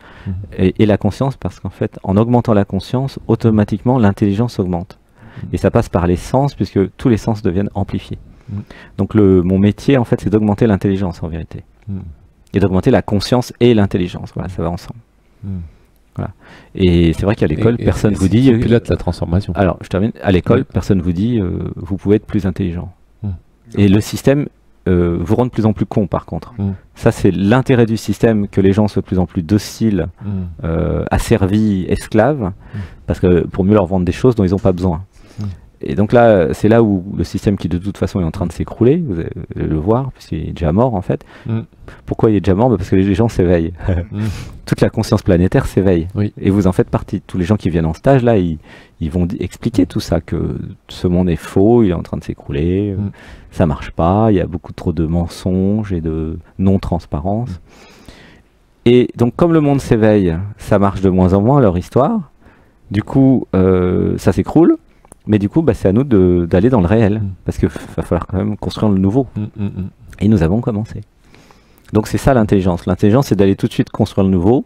Et la conscience, parce qu'en fait, en augmentant la conscience, automatiquement, l'intelligence augmente. Et ça passe par les sens, puisque tous les sens deviennent amplifiés. Donc mon métier, en fait, c'est d'augmenter l'intelligence, en vérité. et d'augmenter la conscience et l'intelligence. Voilà, ça va ensemble. Voilà. Et c'est vrai qu'à l'école, personne vous dit... Tu pilotes la transformation. Alors, je termine. À l'école, personne vous dit vous pouvez être plus intelligent. Et le système vous rend de plus en plus con, par contre. Ça, c'est l'intérêt du système, que les gens soient de plus en plus dociles, asservis, esclaves, parce que pour mieux leur vendre des choses dont ils n'ont pas besoin. Et donc là, c'est là où le système qui de toute façon est en train de s'écrouler, vous allez le voir, puisqu'il est déjà mort en fait. Pourquoi il est déjà mort? Parce que les gens s'éveillent. Toute la conscience planétaire s'éveille. Et vous en faites partie. Tous les gens qui viennent en stage, là, ils vont expliquer tout ça, que ce monde est faux, il est en train de s'écrouler, ça marche pas, il y a beaucoup trop de mensonges et de non-transparence. Et donc comme le monde s'éveille, ça marche de moins en moins leur histoire. Du coup, ça s'écroule. Mais du coup, c'est à nous d'aller dans le réel, parce qu'il va falloir quand même construire le nouveau. Et nous avons commencé. Donc c'est ça l'intelligence. L'intelligence, c'est d'aller tout de suite construire le nouveau,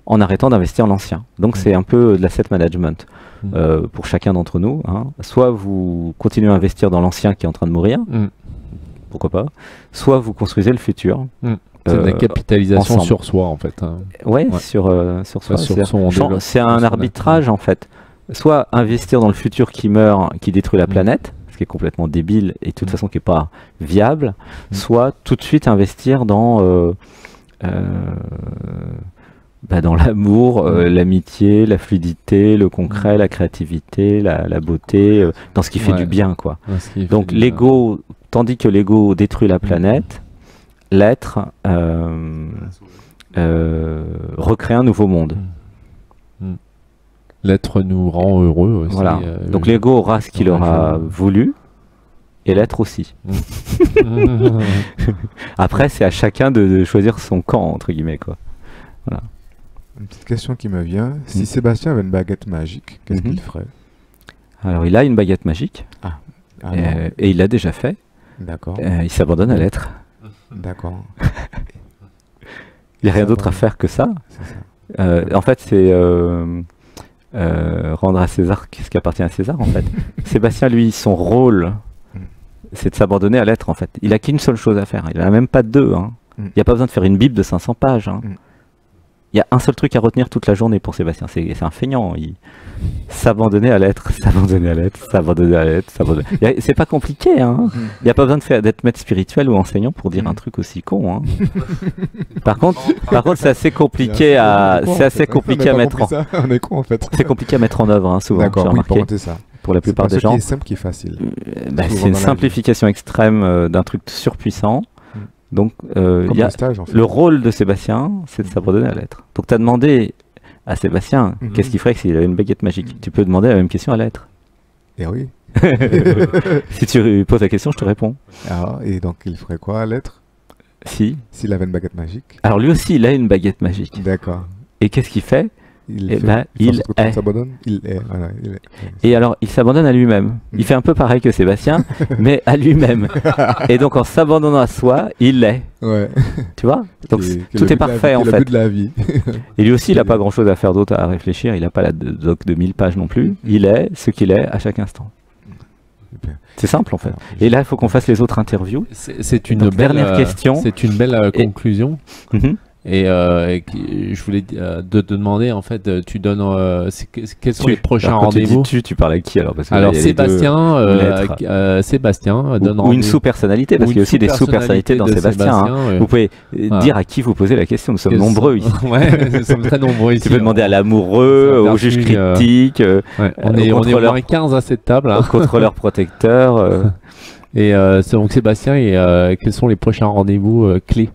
en arrêtant d'investir l'ancien. Donc c'est un peu de l'asset management pour chacun d'entre nous. Hein. Soit vous continuez à investir dans l'ancien qui est en train de mourir, pourquoi pas, soit vous construisez le futur. C'est de la capitalisation ensemble. Sur soi, en fait. Ouais. Sur soi. C'est un arbitrage, en fait. Soit investir dans le futur qui meurt, qui détruit la planète, ce qui est complètement débile et de toute façon qui n'est pas viable, soit tout de suite investir dans l'amour, l'amitié, la fluidité, le concret, la créativité, la beauté, dans ce qui fait du bien, quoi. Donc l'ego, tandis que l'ego détruit la planète, l'être recrée un nouveau monde. L'être nous rend heureux aussi. Voilà. Donc l'ego aura ce qu'il aura voulu, et l'être aussi. Après, c'est à chacun de choisir son camp, entre guillemets, quoi. Voilà. Une petite question qui me vient. Si Sébastien avait une baguette magique, qu'est-ce qu'il ferait? Alors, il a une baguette magique, et il l'a déjà fait. D'accord. Il s'abandonne à l'être. D'accord. Il n'y a rien d'autre à faire que ça. En fait, c'est... rendre à César ce qui appartient à César, en fait. Sébastien, lui, son rôle, c'est de s'abandonner à l'être, en fait. Il n'a qu'une seule chose à faire. Il n'en a même pas deux. Hein. Il n'y a pas besoin de faire une Bible de 500 pages. Hein. Il y a un seul truc à retenir toute la journée pour Sébastien. C'est un feignant. S'abandonner à l'être, s'abandonner à l'être, s'abandonner à l'être, s'abandonner. C'est pas compliqué. Hein. Il n'y a pas besoin d'être maître spirituel ou enseignant pour dire un truc aussi con. Hein. Par contre, c'est assez compliqué à mettre en. On est con, en fait. C'est compliqué à mettre en œuvre, hein, souvent. D'accord, c'est ça. Pour la plupart des gens. Qui est simple, qui est facile. C'est une simplification extrême d'un truc surpuissant. Donc, le rôle de Sébastien, c'est de s'abandonner à l'être. Donc, tu as demandé à Sébastien qu'est-ce qu'il ferait s'il avait une baguette magique. Tu peux demander la même question à l'être. Et oui. Si tu poses la question, je te réponds. Et donc, il ferait quoi à l'être s'il avait une baguette magique? Alors, lui aussi, il a une baguette magique. D'accord. Et qu'est-ce qu'il fait? Il s'abandonne. Il est. Et alors, il s'abandonne à lui-même. Il fait un peu pareil que Sébastien, mais à lui-même. Et donc, en s'abandonnant à soi, il l'est. Ouais. Tu vois? Donc, tout est parfait, en fait. Le but de la vie. Et lui aussi, il n'a pas grand-chose à faire d'autre, à réfléchir. Il n'a pas la doc de 1000 pages non plus. Il est ce qu'il est à chaque instant. C'est simple, en fait. Et là, il faut qu'on fasse les autres interviews. C'est une dernière question. C'est une belle conclusion. Et je voulais te demander, en fait, tu donnes quels sont les prochains rendez-vous? Tu parles avec qui alors? Alors Sébastien donne ou une sous-personnalité, parce qu'il y a aussi des sous-personnalités dans Sébastien. Vous pouvez dire à qui vous posez la question. Nous sommes nombreux ici. Ouais, nous sommes très nombreux ici. Tu peux demander à l'amoureux, au juge critique, on est au moins 15 à cette table. Au contrôleur protecteur. Et donc Sébastien, quels sont les prochains rendez-vous clés?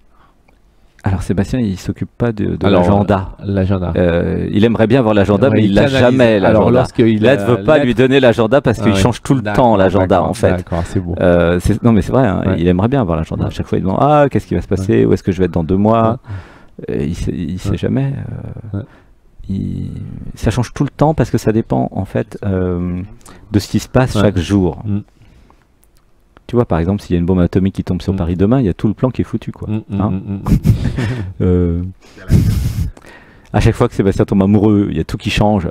Alors Sébastien, il s'occupe pas de l'agenda. L'agenda. Il aimerait bien avoir l'agenda, mais il l'a jamais. Alors lorsqu'il ne veut pas lui donner l'agenda parce qu'il change tout le temps l'agenda, en fait. D'accord, c'est beau. Non, mais c'est vrai. Hein, il aimerait bien avoir l'agenda. À chaque fois, il demande qu'est-ce qui va se passer, où est-ce que je vais être dans 2 mois. Il sait jamais. Ça change tout le temps parce que ça dépend en fait de ce qui se passe chaque jour. Tu vois, par exemple, s'il y a une bombe atomique qui tombe sur Paris demain, il y a tout le plan qui est foutu, quoi. À chaque fois que Sébastien tombe amoureux, il y a tout qui change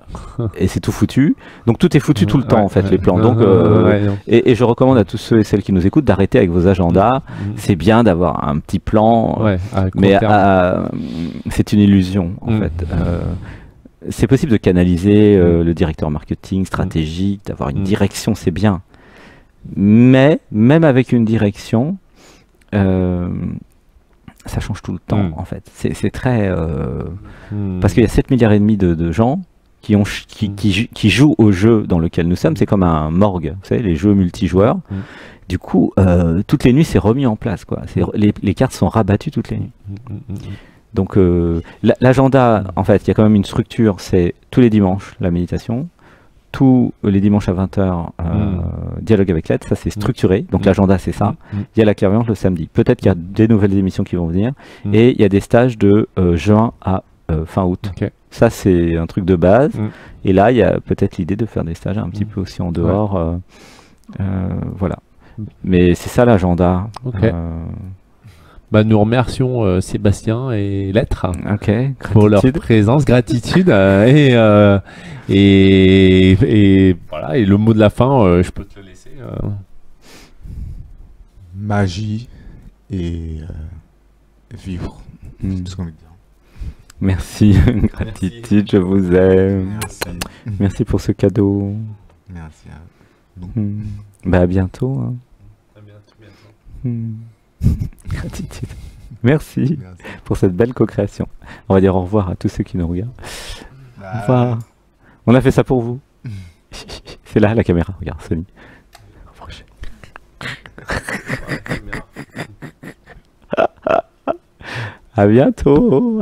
et c'est tout foutu. Donc tout est foutu tout le temps en fait, les plans. Donc, et je recommande à tous ceux et celles qui nous écoutent d'arrêter avec vos agendas. C'est bien d'avoir un petit plan, mais c'est une illusion en fait. C'est possible de canaliser le directeur marketing, stratégique, d'avoir une direction, c'est bien. Mais même avec une direction, ça change tout le temps en fait. C'est très... Parce qu'il y a 7,5 milliards de gens qui jouent au jeu dans lequel nous sommes. C'est comme un morgue, vous savez, les jeux multijoueurs. Du coup, toutes les nuits, c'est remis en place, quoi. Les cartes sont rabattues toutes les nuits. Donc l'agenda, en fait, il y a quand même une structure. C'est tous les dimanches, la méditation. Tous les dimanches à 20h, dialogue avec l'être, ça c'est structuré. Donc l'agenda c'est ça. Il y a la clairvoyance le samedi. Peut-être qu'il y a des nouvelles émissions qui vont venir. Et il y a des stages de juin à fin août. Ça c'est un truc de base. Et là il y a peut-être l'idée de faire des stages un petit peu aussi en dehors. Voilà. Mais c'est ça l'agenda. Nous remercions Sébastien et l'être pour leur présence, gratitude et voilà, et le mot de la fin, je peux te le laisser. Magie et vivre. C'est ce qu'on veut dire. Merci, gratitude, je vous aime. Merci pour ce cadeau. Merci à nous. À bientôt. Hein. À bientôt. Gratitude. Merci pour cette belle co-création. On va dire au revoir à tous ceux qui nous regardent. Au revoir. On a fait ça pour vous. C'est là la caméra. Regarde, Sony. À bientôt.